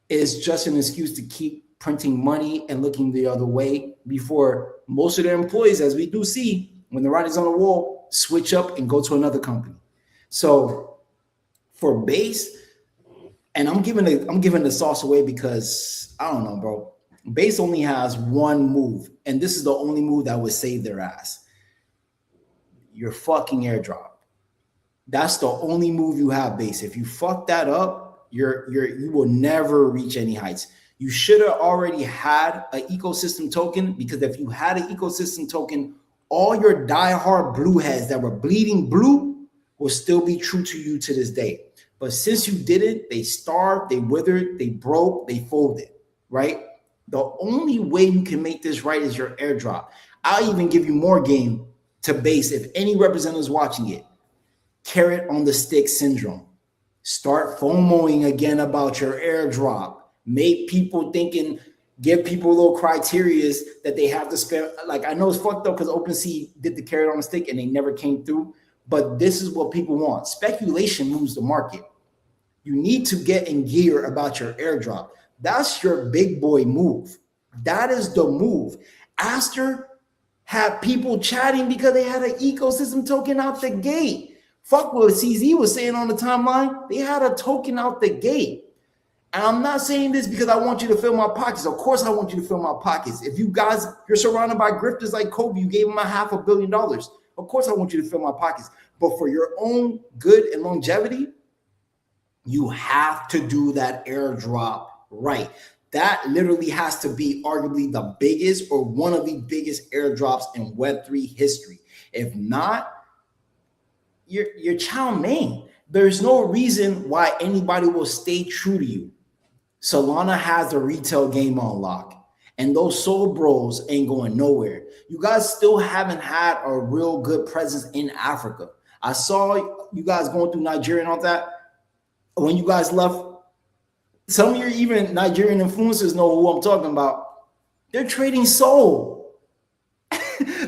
S3: is just an excuse to keep printing money and looking the other way before most of their employees, as we do see, when the writing's on the wall, switch up and go to another company. So for Base, and I'm giving the sauce away because I don't know, bro. Base only has one move, and this is the only move that would save their ass. Your fucking airdrop. That's the only move you have, Base. If you fuck that up, you will never reach any heights. You should have already had an ecosystem token, because if you had an ecosystem token, all your diehard blue heads that were bleeding blue will still be true to you to this day. But since you did it, they starved, they withered, they broke, they folded, right? The only way you can make this right is your airdrop. I'll even give you more game to Base if any representatives watching it. Carrot on the stick syndrome. Start FOMOing again about your airdrop. Make people thinking, give people little criterias that they have to spend. Like, I know it's fucked up because OpenSea did the carrot on the stick and they never came through. But this is what people want. Speculation moves the market. You need to get in gear about your airdrop. That's your big boy move. That is the move. Aster had people chatting because they had an ecosystem token out the gate. Fuck what CZ was saying on the timeline. They had a token out the gate. And I'm not saying this because I want you to fill my pockets. Of course I want you to fill my pockets. If you guys, you're surrounded by grifters like Kobe, you gave him $500 million. Of course I want you to fill my pockets. But for your own good and longevity, you have to do that airdrop right. That literally has to be arguably the biggest or one of the biggest airdrops in Web3 history. If not, you're chow mein. There's no reason why anybody will stay true to you. Solana has the retail game on lock, and those soul bros ain't going nowhere. You guys still haven't had a real good presence in Africa. I saw you guys going through Nigeria and all that. When you guys left, some of your even Nigerian influencers know who I'm talking about. They're trading soul.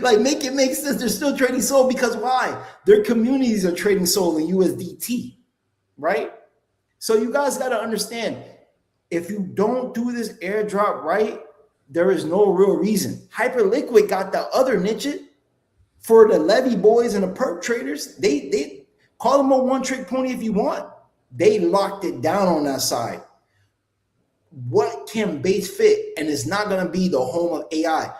S3: Like, make it make sense. They're still trading Sol because why? Their communities are trading Sol in USDT, right? So you guys got to understand, if you don't do this airdrop right, there is no real reason. Hyperliquid got the other niche for the Levy boys and the perp traders. They call them a one-trick pony if you want. They locked it down on that side. What can Base fit? And it's not going to be the home of AI.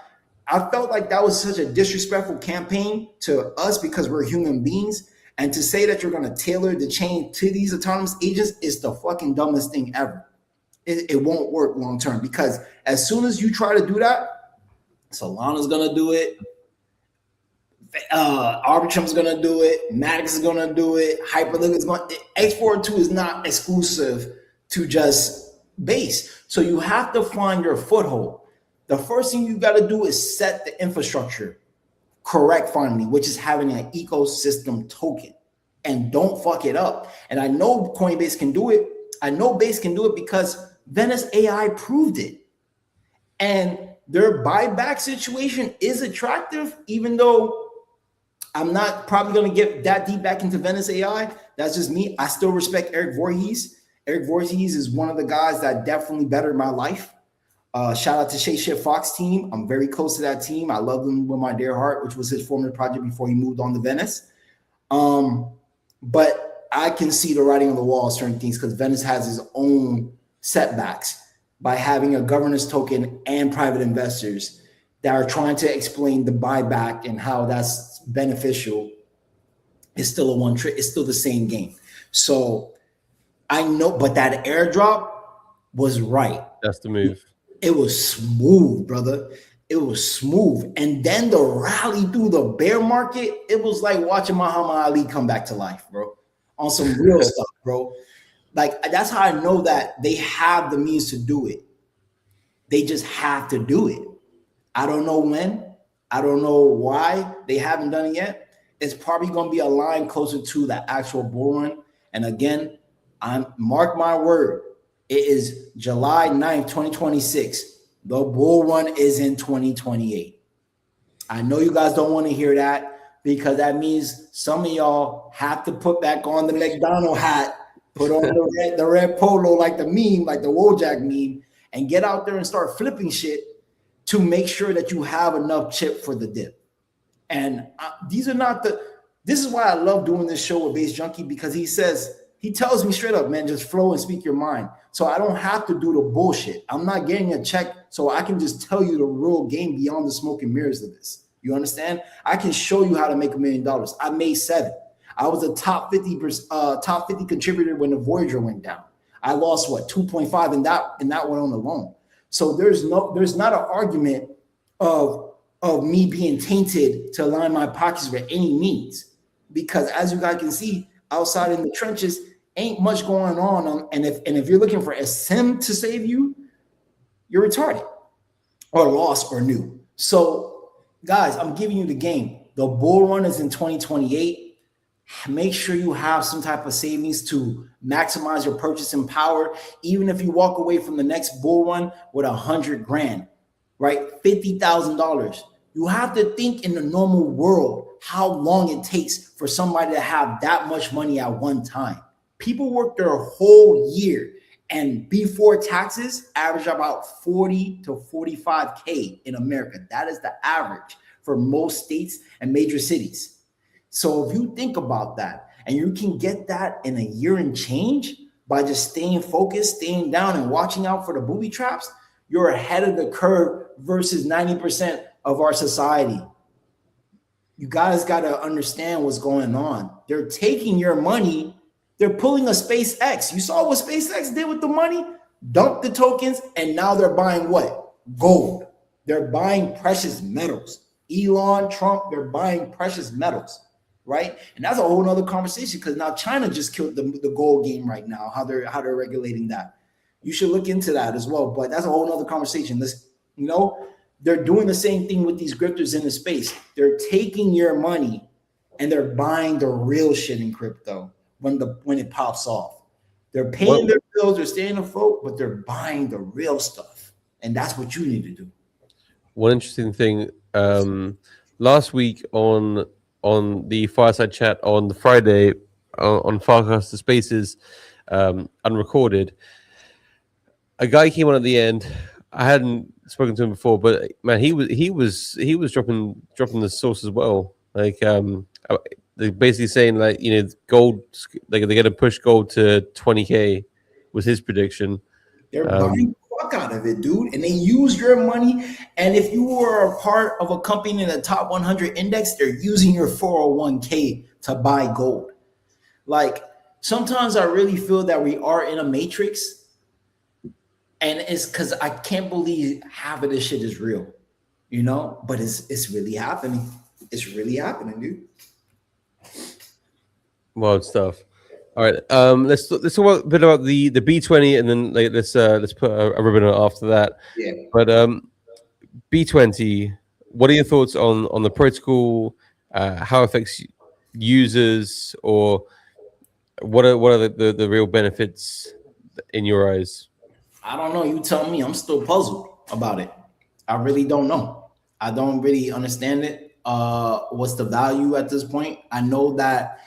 S3: I felt like that was such a disrespectful campaign to us because we're human beings. And to say that you're going to tailor the chain to these autonomous agents is the fucking dumbest thing ever. It won't work long term, because as soon as you try to do that, Solana's going to do it. Arbitrum's going to do it. Matic is going to do it. Hyperliquid is going to. X402 is not exclusive to just Base. So you have to find your foothold. The first thing you got to do is set the infrastructure correct finally, which is having an ecosystem token. And don't fuck it up. And I know Coinbase can do it. I know Base can do it because Venice AI proved it. And their buyback situation is attractive, even though I'm not probably going to get that deep back into Venice AI. That's just me. I still respect Eric Voorhees. Eric Voorhees is one of the guys that definitely bettered my life. Shout out to Shay Shit Fox team. I'm very close to that team. I love them with my dear heart, which was his former project before he moved on to Venice. But I can see the writing on the wall, certain things, because Venice has his own setbacks by having a governance token and private investors that are trying to explain the buyback and how that's beneficial. It's still a one trick. It's still the same game. So I know, but that airdrop was right.
S2: That's the move.
S3: It was smooth, brother. It was smooth. And then the rally through the bear market, it was like watching Muhammad Ali come back to life, bro, on some real stuff, bro. Like, that's how I know that they have the means to do it. They just have to do it. I don't know when. I don't know why they haven't done it yet. It's probably going to be a line closer to the actual bull run. And again, mark my word, it is July 9th, 2026. The bull run is in 2028. I know you guys don't want to hear that, because that means some of y'all have to put back on the McDonald hat, put on the red polo like the meme, like the Wojak meme, and get out there and start flipping shit to make sure that you have enough chip for the dip. And this is why I love doing this show with Base Junkie, because he tells me straight up, man, just flow and speak your mind. So I don't have to do the bullshit. I'm not getting a check, so I can just tell you the real game beyond the smoke and mirrors of this. You understand? I can show you how to make $1 million. I made 7. I was a top 50 contributor when the Voyager went down. I lost 2.5 in that one on alone. So there's not an argument of me being tainted to line my pockets by any means, because as you guys can see, outside in the trenches, ain't much going on. And if you're looking for a sim to save you, you're retarded or lost or new. So guys, I'm giving you the game. The bull run is in 2028. Make sure you have some type of savings to maximize your purchasing power. Even if you walk away from the next bull run with $100 grand, right? $50,000. You have to think in the normal world how long it takes for somebody to have that much money at one time. People work their whole year, and before taxes average about 40 to 45K in America. That is the average for most states and major cities. So if you think about that, and you can get that in a year and change by just staying focused, staying down, and watching out for the booby traps, you're ahead of the curve versus 90% of our society. You guys got to understand what's going on. They're taking your money. They're pulling a SpaceX. You saw what SpaceX did with the money? Dumped the tokens, and now they're buying what? Gold. They're buying precious metals. Elon, Trump, they're buying precious metals, right? And that's a whole nother conversation, because now China just killed the gold game right now, how they're regulating that. You should look into that as well, but that's a whole nother conversation. They're doing the same thing with these grifters in the space. They're taking your money and they're buying the real shit in crypto when it pops off. They're paying their bills, they're staying afloat, but they're buying the real stuff. And that's what you need to do.
S2: One interesting thing, last week on the Fireside Chat on the Friday on Farcaster Spaces, unrecorded, a guy came on at the end. I hadn't spoken to him before, but man, he was dropping the source as well. Like they're basically saying like, you know, gold, like they're gonna push gold to 20K was his prediction.
S3: They're buying the fuck out of it, dude, and they use your money. And if you were a part of a company in the top 100 index, they're using your 401k to buy gold. Like, sometimes I really feel that we are in a matrix, and it's because I can't believe half of this shit is real, you know. But it's really happening. It's really happening, dude.
S2: Wild stuff. All right, let's talk a bit about the B20, and then like, let's put a ribbon on it after that.
S3: Yeah.
S2: But B20, what are your thoughts on the protocol? How it affects users, or what are the real benefits in your eyes?
S3: I don't know. You tell me. I'm still puzzled about it. I really don't know. I don't really understand it. What's the value at this point? I know that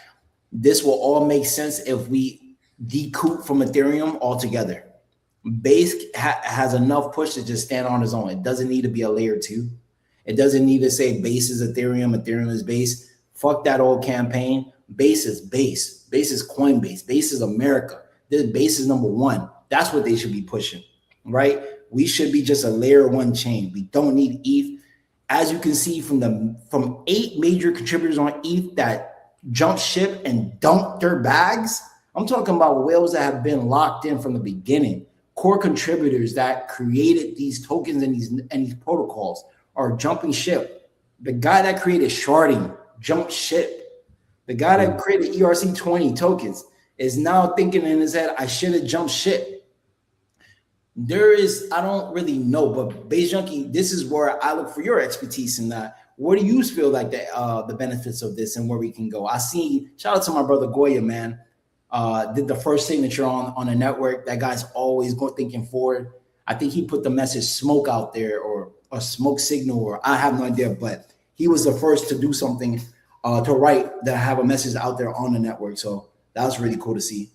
S3: this will all make sense if we decoup from Ethereum altogether. Base has enough push to just stand on its own. It doesn't need to be a layer 2. It doesn't need to say Base is Ethereum, Ethereum is Base. Fuck that old campaign. Base is Base. Base is Coinbase. Base is America. This Base is number 1. That's what they should be pushing, right? We should be just a layer 1 chain. We don't need ETH. As you can see from 8 major contributors on ETH that jump ship and dump their bags. I'm talking about whales that have been locked in from the beginning. Core contributors that created these tokens and these protocols are jumping ship. The guy that created sharding jumped ship. The guy that created ERC20 tokens is now thinking in his head, I should have jumped ship. I don't really know, but Base Junkie, this is where I look for your expertise in that. What do you feel like the benefits of this and where we can go? I see, shout out to my brother Goya, man. Did the first signature on a network. That guy's always thinking forward. I think he put the message smoke out there, or a smoke signal, or I have no idea, but he was the first to do something to write that have a message out there on the network. So that was really cool to see.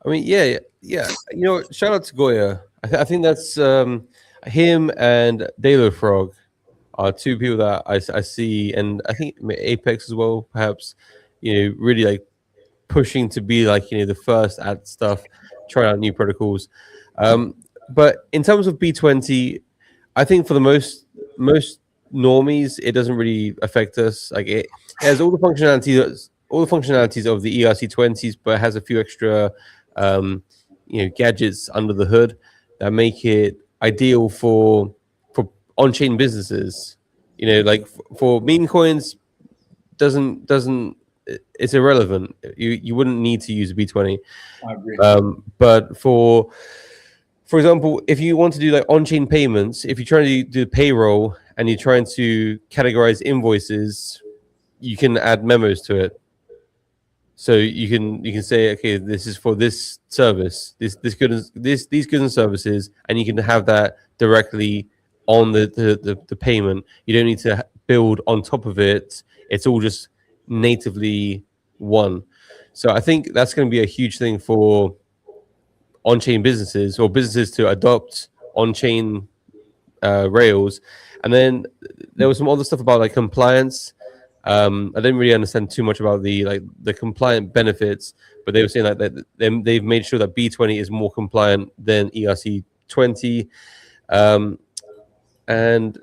S2: I mean, yeah. You know, shout out to Goya. I think that's him and Dalo Frog are two people that I see, and I think Apex as well, perhaps, you know, really like pushing to be like, you know, the first at stuff, trying out new protocols. But in terms of B20, I think for the most normies, it doesn't really affect us. Like it has all the functionalities of the ERC20s, but it has a few extra gadgets under the hood that make it ideal for on-chain businesses. You know, like for meme coins, it's irrelevant. You wouldn't need to use a B20.
S3: I agree.
S2: But for example, if you want to do like on-chain payments, if you're trying to do payroll and you're trying to categorize invoices, you can add memos to it. So you can say, okay, this is for this service, these goods and services, and you can have that directly on the payment. You don't need to build on top of it. It's all just natively one. So I think that's going to be a huge thing for on-chain businesses, or businesses to adopt on-chain rails. And then there was some other stuff about like compliance. I didn't really understand too much about the compliant benefits, but they were saying that they've made sure that B20 is more compliant than ERC20, and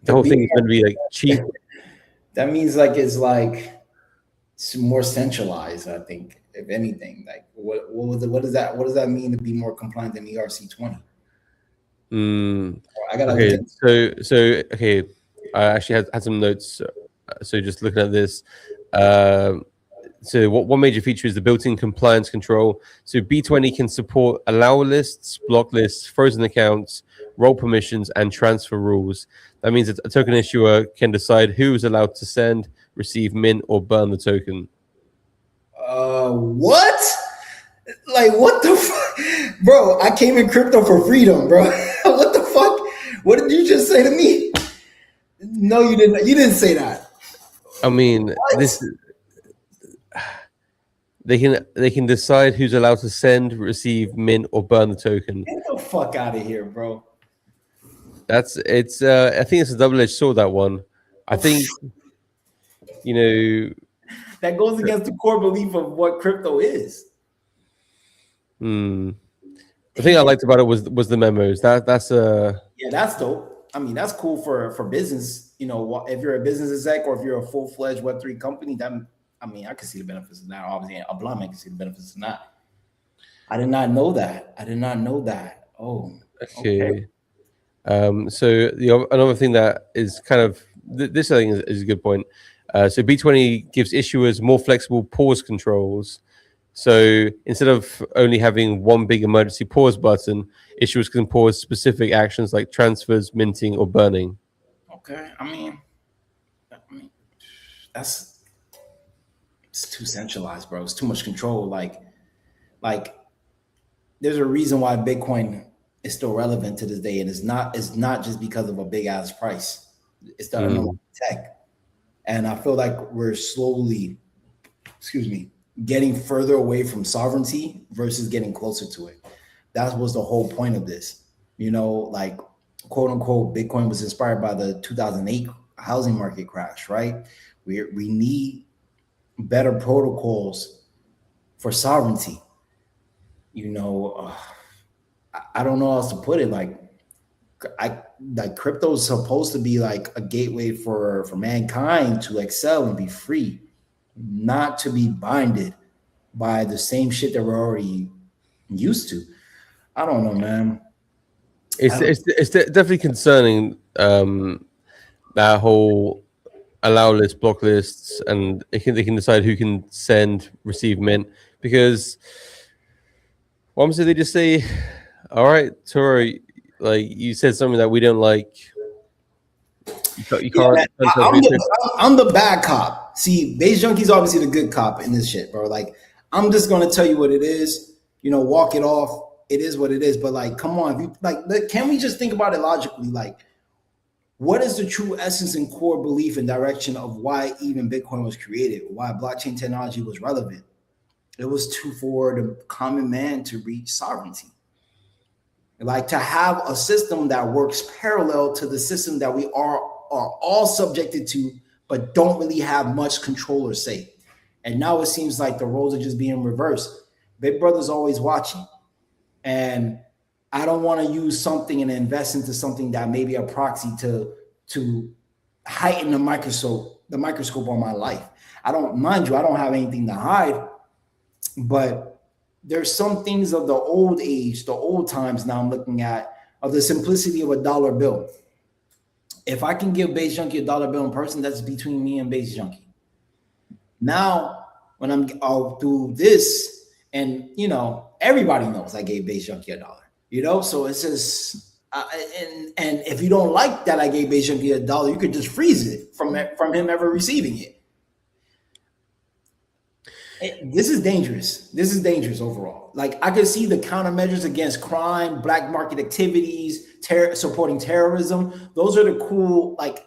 S2: the whole thing is going to be like cheap.
S3: That means it's more centralized. I think, if anything, like what does that mean to be more compliant than ERC20? I gotta
S2: okay. I actually had some notes. So just looking at this, so one major feature is the built-in compliance control. So B20 can support allow lists, block lists, frozen accounts, role permissions, and transfer rules. That means that a token issuer can decide who is allowed to send, receive, mint, or burn the token.
S3: What? Like, what the fuck? Bro, I came in crypto for freedom, bro. What the fuck? What did you just say to me? No, you didn't. You didn't say that.
S2: I mean, this they can decide who's allowed to send, receive, mint, or burn the token.
S3: Get the fuck out of here, bro.
S2: I think it's a double-edged sword, that one. I think,
S3: that goes against the core belief of what crypto is.
S2: The thing I liked about it was the memos. That's
S3: Yeah, that's dope. I mean, that's cool for business. If you're a business exec or if you're a full-fledged Web3 company, I can see the benefits of that. Obviously, a blind man can see the benefits of that. I did not know that. Oh,
S2: okay. So another thing that is kind of this, I think, is a good point. So B20 gives issuers more flexible pause controls. So instead of only having one big emergency pause button, issuers can pause specific actions like transfers, minting, or burning.
S3: Okay, I mean, it's too centralized, bro. It's too much control. Like, there's a reason why Bitcoin is still relevant to this day, and it's not just because of a big ass price. It's the underlying tech, and I feel like we're slowly, getting further away from sovereignty versus getting closer to it. That was the whole point of this. Like, quote unquote, Bitcoin was inspired by the 2008 housing market crash, right? We need better protocols for sovereignty. I don't know how else to put it. Like crypto is supposed to be like a gateway for mankind to excel and be free, not to be binded by the same shit that we're already used to. I don't know, man.
S2: It's definitely concerning, that whole allow list, block lists, and they can decide who can send, receive, mint, because obviously they just say, all right, Toro, like you said something that we don't like. You can't.
S3: I'm the bad cop. See, Base Junkie's obviously the good cop in this shit, bro. Like, I'm just gonna tell you what it is. Walk it off. It is what it is. But like, come on, can we just think about it logically? Like, what is the true essence and core belief and direction of why even Bitcoin was created? Why blockchain technology was relevant? It was for the common man to reach sovereignty. Like, to have a system that works parallel to the system that we are all subjected to, but don't really have much control or say. And now it seems like the roles are just being reversed. Big Brother's always watching. And I don't want to use something and invest into something that may be a proxy to heighten the microscope on my life. I don't have anything to hide, but there's some things of the old age, the old times now I'm looking at, of the simplicity of a dollar bill. If I can give Base Junkie a dollar bill in person, that's between me and Base Junkie. Now, when I'll do this, and everybody knows I gave Base Junkie $1. So it's just, and if you don't like that I gave Base Junkie $1, you could just freeze it from him ever receiving it. This is dangerous. This is dangerous overall. Like, I could see the countermeasures against crime, black market activities, supporting terrorism. Those are the cool, like,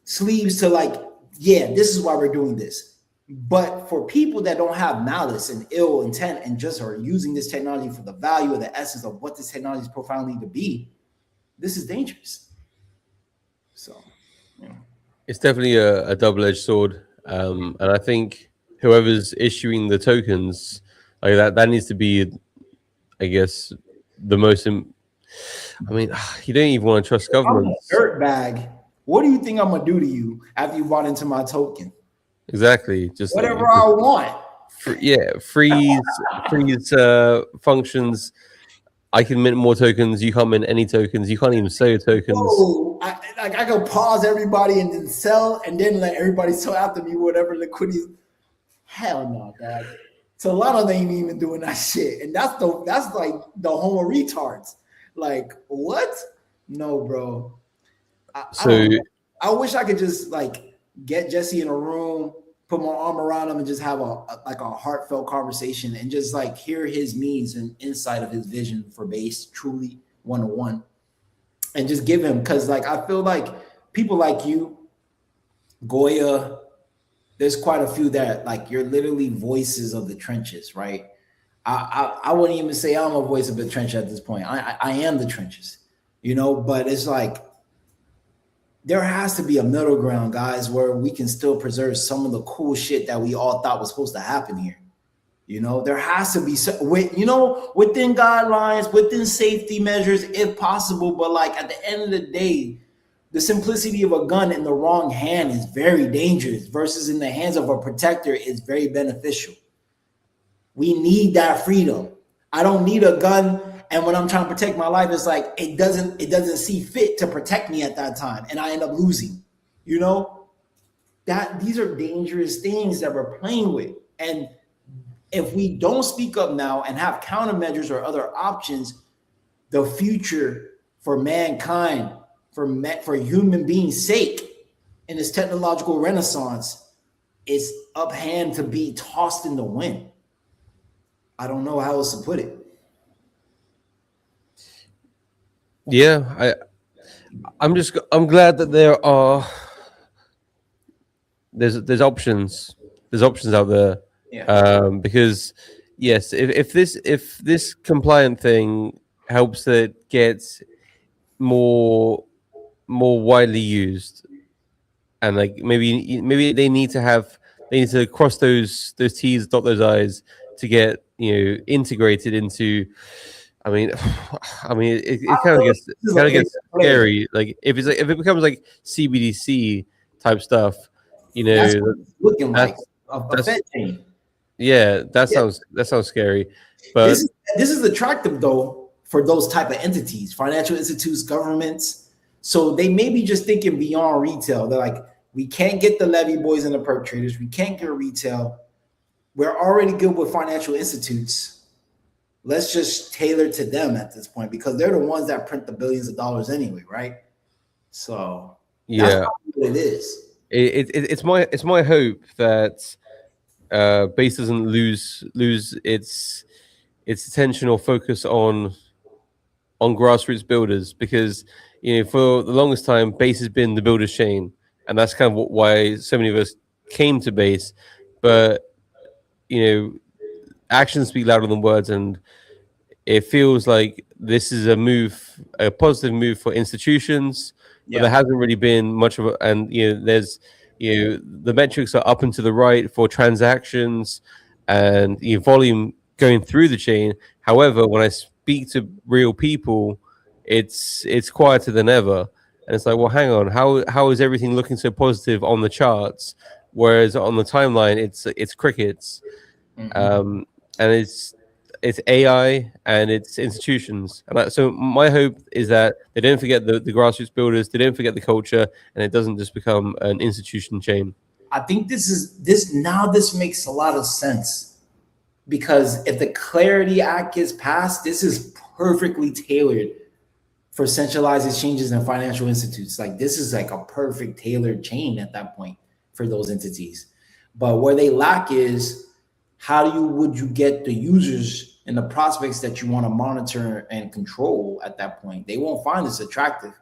S3: sleeves to, like, yeah, this is why we're doing this. But for people that don't have malice and ill intent and just are using this technology for the value or the essence of what this technology is profoundly to be, this is dangerous. So,
S2: it's definitely a double-edged sword, and I think whoever's issuing the tokens, like that needs to be, I guess, the most. You don't even want to trust governments.
S3: Dirtbag. What do you think I'm gonna do to you after you bought into my token?
S2: Exactly. Just
S3: whatever I want.
S2: Freeze functions. I can mint more tokens. You can't mint any tokens. You can't even sell your tokens.
S3: Whoa. I could pause everybody and then sell, and then let everybody sell after me whatever liquidity. Hell no, dog. Solana ain't even doing that shit, and that's like the homo retards. Like, what? No, bro. I wish I could just like get Jesse in a room, put my arm around him, and just have a heartfelt conversation and just like hear his needs and insight of his vision for Base, truly one-on-one, and just give him, because like I feel like people like you, Goya, there's quite a few that like you're literally voices of the trenches, right? I wouldn't even say I'm a voice of the trench at this point. I am the trenches, you know, but it's like there has to be a middle ground, guys, where we can still preserve some of the cool shit that we all thought was supposed to happen here. You know, there has to be, you know, within guidelines, within safety measures, if possible. But like at the end of the day, the simplicity of a gun in the wrong hand is very dangerous versus in the hands of a protector is very beneficial. We need that freedom. I don't need a gun, and when I'm trying to protect my life, it's like it doesn't see fit to protect me at that time, and I end up losing. You know, that these are dangerous things that we're playing with, and if we don't speak up now and have countermeasures or other options, the future for mankind, for human beings' sake, in this technological renaissance, is uphand to be tossed in the wind. I don't know how else to put it.
S2: Yeah, I'm glad that there's options. There's options out there.
S3: Yeah.
S2: Because yes, if this compliant thing helps it get more widely used, and like maybe they need to cross those T's, dot those I's to get, you know, integrated into. I mean, it kind of gets scary. Like if it becomes like CBDC type stuff, you know,
S3: That's what it's looking like a Fed chain.
S2: Yeah, that sounds scary. But
S3: this is attractive though for those type of entities, financial institutes, governments. So they may be just thinking beyond retail. They're like, we can't get the levy boys and the perp traders. We can't get retail. We're already good with financial institutes. Let's just tailor to them at this point because they're the ones that print the billions of dollars anyway, right? So
S2: yeah,
S3: what it is.
S2: It's my hope that Base doesn't lose its attention or focus on grassroots builders, because, you know, for the longest time Base has been the builder's chain, and that's kind of why so many of us came to Base. But, you know, actions speak louder than words, and it feels like this is a positive move for institutions. But there hasn't really been much of and you know, there's, you know, the metrics are up and to the right for transactions and, you know, volume going through the chain. However, when I speak to real people, it's quieter than ever, and it's like, well, hang on, how is everything looking so positive on the charts, whereas on the timeline it's crickets.
S3: Mm-hmm.
S2: And it's AI and it's institutions. And so my hope is that they don't forget the grassroots builders, they don't forget the culture, and it doesn't just become an institution chain.
S3: I think this makes a lot of sense, because if the Clarity Act gets passed, this is perfectly tailored for centralized exchanges and financial institutes. Like this is like a perfect tailored chain at that point for those entities. But where they lack is, would you get the users and the prospects that you want to monitor and control at that point? They won't find this attractive.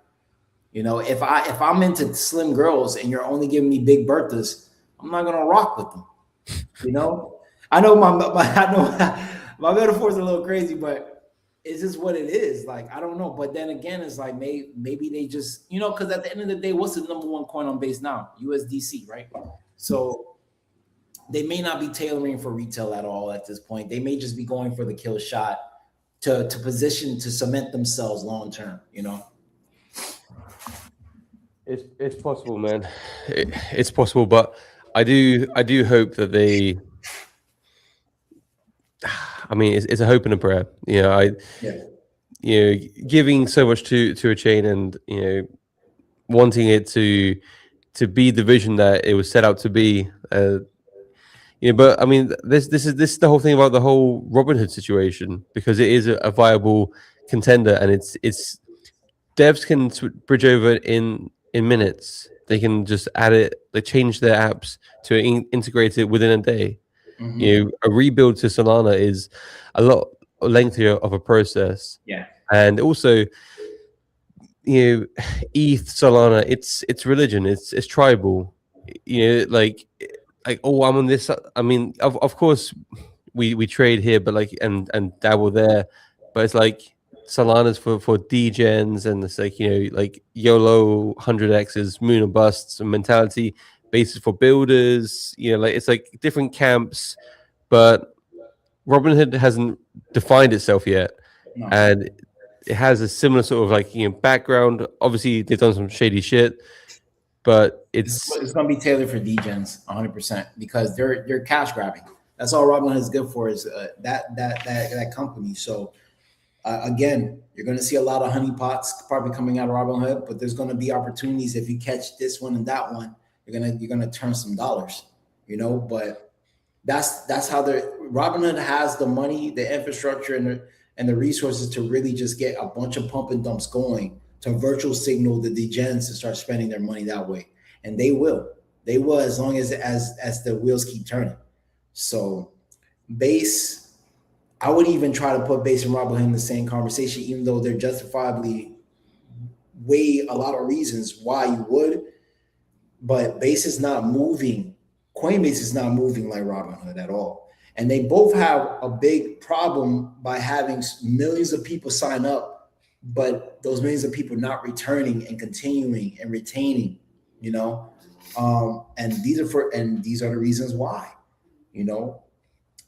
S3: You know, if I'm into slim girls and you're only giving me big Berthas, I'm not gonna rock with them. You know, I know my metaphor is a little crazy, but it's just what it is. Like, I don't know. But then again, it's like maybe they just, you know, because at the end of the day, what's the number one coin on Base now? USDC, right? So they may not be tailoring for retail at all at this point. They may just be going for the kill shot to position to cement themselves long term, you know.
S2: It's possible, man. It's possible, but I do hope that they. I mean, it's a hope and a prayer. You know, you know, giving so much to a chain, and, you know, wanting it to be the vision that it was set out to be. You know, but I mean, this is the whole thing about the whole Robinhood situation, because it is a viable contender, and it's devs can bridge over in minutes. They can just add it. They change their apps to integrate it within a day. Mm-hmm. You know, a rebuild to Solana is a lot lengthier of a process.
S3: Yeah,
S2: and also, you ETH, Solana, it's religion, it's tribal. Like oh, I'm on this. I mean, of course we trade here, but like and dabble there, but it's like Solana's for degens, and it's like like YOLO 100x's moon or busts and mentality. Basis for builders, like it's like different camps, but Robinhood hasn't defined itself yet,
S3: No.
S2: and it has a similar sort of like background. Obviously, they've done some shady shit, but
S3: It's going to be tailored for degens 100% because they're cash grabbing. That's all Robinhood is good for, is that company. So again, you're going to see a lot of honeypots probably coming out of Robinhood, but there's going to be opportunities if you catch this one and that one. You're gonna turn some dollars, But that's how Robinhood has the money, the infrastructure, and the resources to really just get a bunch of pump and dumps going to virtual signal the degens to start spending their money that way, and they will as long as the wheels keep turning. So, Base, I would even try to put Base and Robinhood in the same conversation, even though they're justifiably way a lot of reasons why you would. But Base is not moving. Coinbase is not moving like Robinhood at all. And they both have a big problem by having millions of people sign up, but those millions of people not returning and continuing and retaining, and these are the reasons why,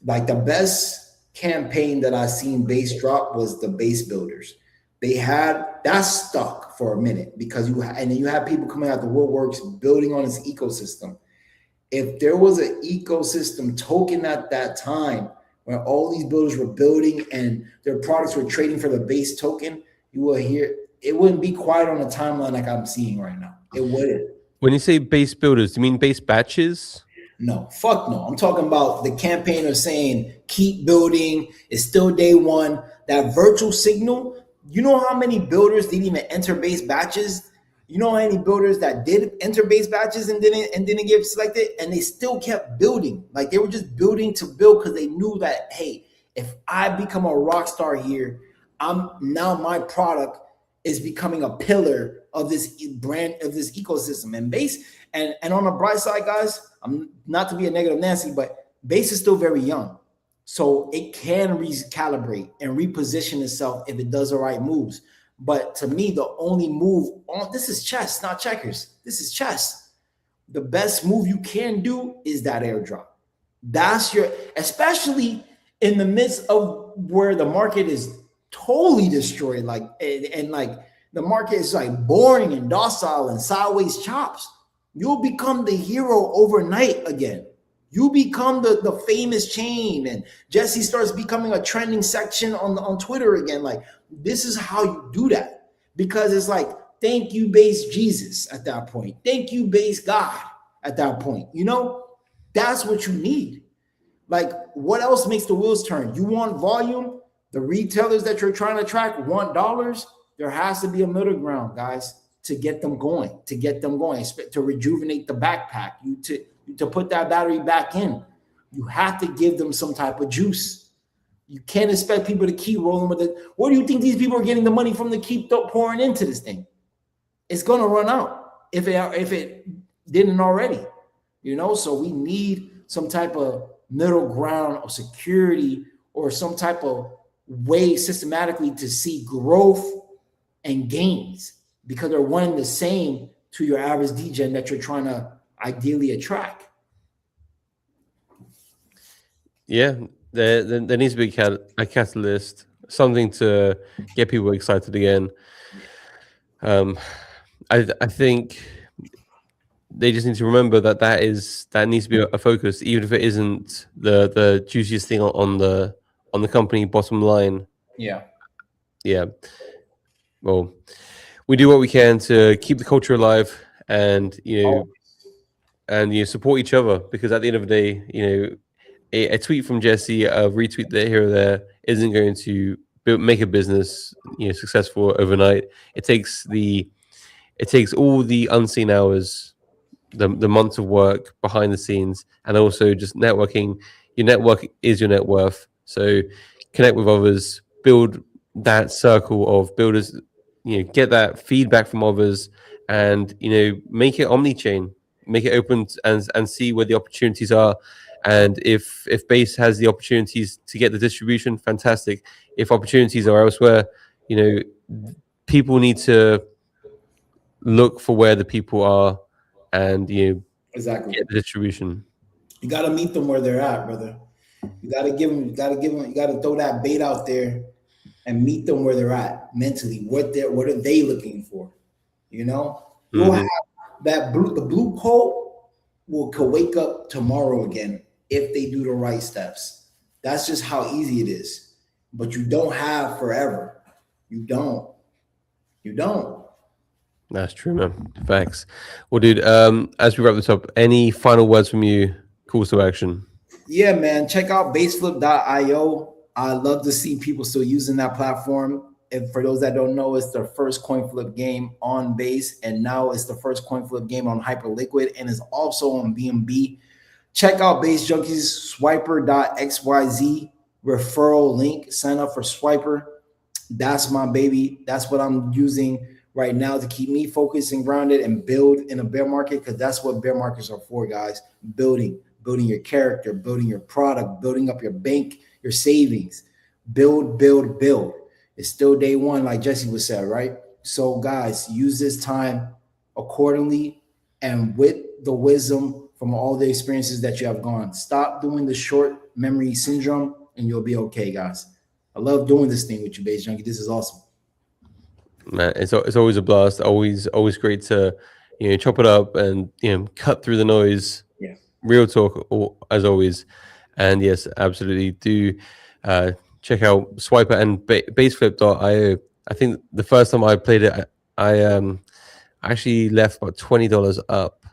S3: like the best campaign that I seen Base drop was the Base Builders. That stuck for a minute because you have people coming out the woodworks building on this ecosystem. If there was an ecosystem token at that time where all these builders were building and their products were trading for the Base token, you will hear it wouldn't be quiet on the timeline like I'm seeing right now. It wouldn't.
S2: When you say Base Builders, do you mean Base Batches?
S3: No, fuck no. I'm talking about the campaign of saying keep building. It's still day one. That virtual signal. You know how many builders didn't even enter Base Batches? You know how many builders that did enter Base Batches and didn't get selected, and they still kept building. Like they were just building to build because they knew that, hey, if I become a rock star here, my product is becoming a pillar of this brand, of this ecosystem. And Base, and on the bright side, guys, I'm not to be a negative Nancy, but Base is still very young. So it can recalibrate and reposition itself if it does the right moves. But to me, the only move this is chess, not checkers. This is chess. The best move you can do is that airdrop. That's especially in the midst of where the market is totally destroyed, and the market is like boring and docile and sideways chops. You'll become the hero overnight again. You become the famous chain, and Jesse starts becoming a trending section on Twitter again. Like, this is how you do that, because it's like, thank you, Base Jesus at that point. Thank you, Base God at that point. That's what you need. Like, what else makes the wheels turn? You want volume? The retailers that you're trying to track want dollars. There has to be a middle ground, guys, to get them going, to rejuvenate the backpack, to put that battery back in. You have to give them some type of juice. You can't expect people to keep rolling with it. Where do you think these people are getting the money from to keep pouring into this thing? It's going to run out if it didn't already, So we need some type of middle ground of security or some type of way systematically to see growth and gains, because they're one and the same to your average degen that you're trying to ideally attract.
S2: Yeah, there needs to be a catalyst, something to get people excited again. I think they just need to remember that needs to be a focus, even if it isn't the juiciest thing on the company bottom line.
S3: Yeah.
S2: Well, we do what we can to keep the culture alive, and support each other, because at the end of the day, a tweet from Jesse, a retweet there, here or there, isn't going to make a business successful overnight. It takes all the unseen hours, the months of work behind the scenes, and also just networking. Your network is your net worth. So connect with others, build that circle of builders, get that feedback from others, and make it omni-chain, make it open, and see where the opportunities are. And if Base has the opportunities to get the distribution, fantastic. If opportunities are elsewhere, people need to look for where the people are, and
S3: Exactly.
S2: get the distribution.
S3: You got to meet them where they're at, brother. You got to give them. You got to throw that bait out there and meet them where they're at mentally. What are they looking for? You'll have the blue coat could wake up tomorrow again if they do the right steps. That's just how easy it is. But you don't have forever. You don't.
S2: That's true, man. Facts. Well, dude, as we wrap this up, any final words from you? Calls to action.
S3: Yeah, man. Check out baseflip.io. I love to see people still using that platform. And for those that don't know, it's the first coin flip game on Base, and now it's the first coin flip game on Hyperliquid, and is also on BNB. Check out Base Junkies, swiper.xyz referral link. Sign up for Swiper. That's my baby. That's what I'm using right now to keep me focused and grounded and build in a bear market, because that's what bear markets are for, guys. Building your character, building your product, building up your bank, your savings. Build. It's still day one, like Jesse was said, right? So, guys, use this time accordingly and with the wisdom from all the experiences that you have gone. Stop doing the short memory syndrome, and you'll be okay, guys. I love doing this thing with you, Base Junkie. This is awesome.
S2: Man, it's always a blast. Always great to chop it up and cut through the noise.
S3: Yeah.
S2: Real talk, as always. And yes, absolutely do check out Swiper and baseflip.io. I think the first time I played it, I actually left about $20 up.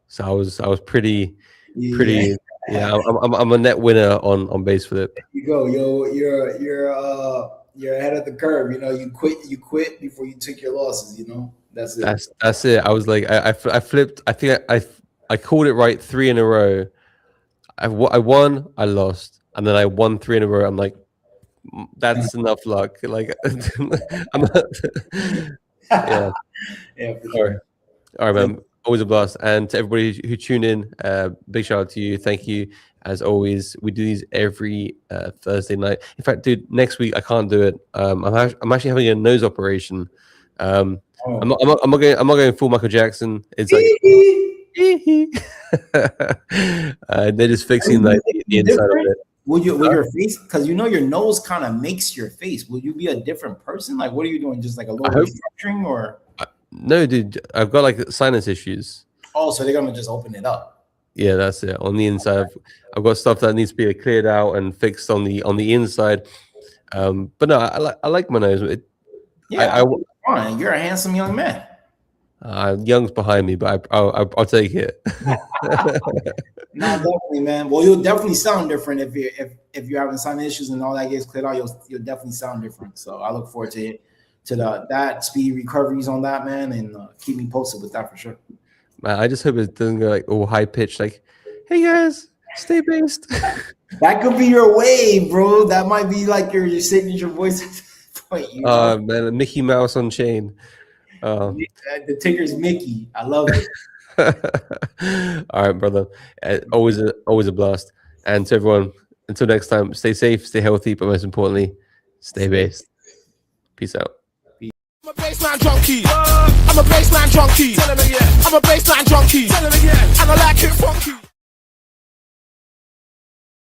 S2: So I was pretty. Yeah, I'm a net winner on Baseflip.
S3: There you go, yo. You're ahead of the curve. You quit before you took your losses. That's it.
S2: That's it. I was like, I flipped. I think I called it right 3 in a row. I won, I lost, and then I won 3 in a row. I'm like, that's enough luck. Like, I'm not, yeah.
S3: Yeah, for sure.
S2: All right, man. Always a blast. And to everybody who tuned in, big shout out to you. Thank you. As always, we do these every Thursday night. In fact, dude, next week I can't do it. I'm actually having a nose operation. I'm not going full Michael Jackson. It's like they're just fixing the inside of it.
S3: Will your face, because your nose kind of makes your face, will you be a different person? Like, what are you doing? Just like a little restructuring, or?
S2: No, dude, I've got like sinus issues.
S3: Oh, so they're gonna just open it up.
S2: Yeah, that's it. On the inside, I've got stuff that needs to be cleared out and fixed on the inside. But no, I like my nose.
S3: Fine. You're a handsome young man.
S2: Young's behind me, but I'll take it.
S3: No, definitely, man. Well, you'll definitely sound different if you're having sinus issues and all that gets cleared out. You'll definitely sound different. So I look forward to it. That speedy recoveries on that, man, and keep me posted with that for sure.
S2: Man, I just hope it doesn't go like all high pitched, like, "Hey guys, stay based."
S3: That could be your wave, bro. That might be like your signature voice at that point.
S2: Man, Mickey Mouse on chain.
S3: The ticker's Mickey. I love it.
S2: All right, brother. Always a blast. And to everyone, until next time, stay safe, stay healthy, but most importantly, stay based. Peace out.
S1: I'm a baseline junkie. I'm a baseline junkie. Tell him again. I'm a baseline junkie. Tell him again. And I like it funky.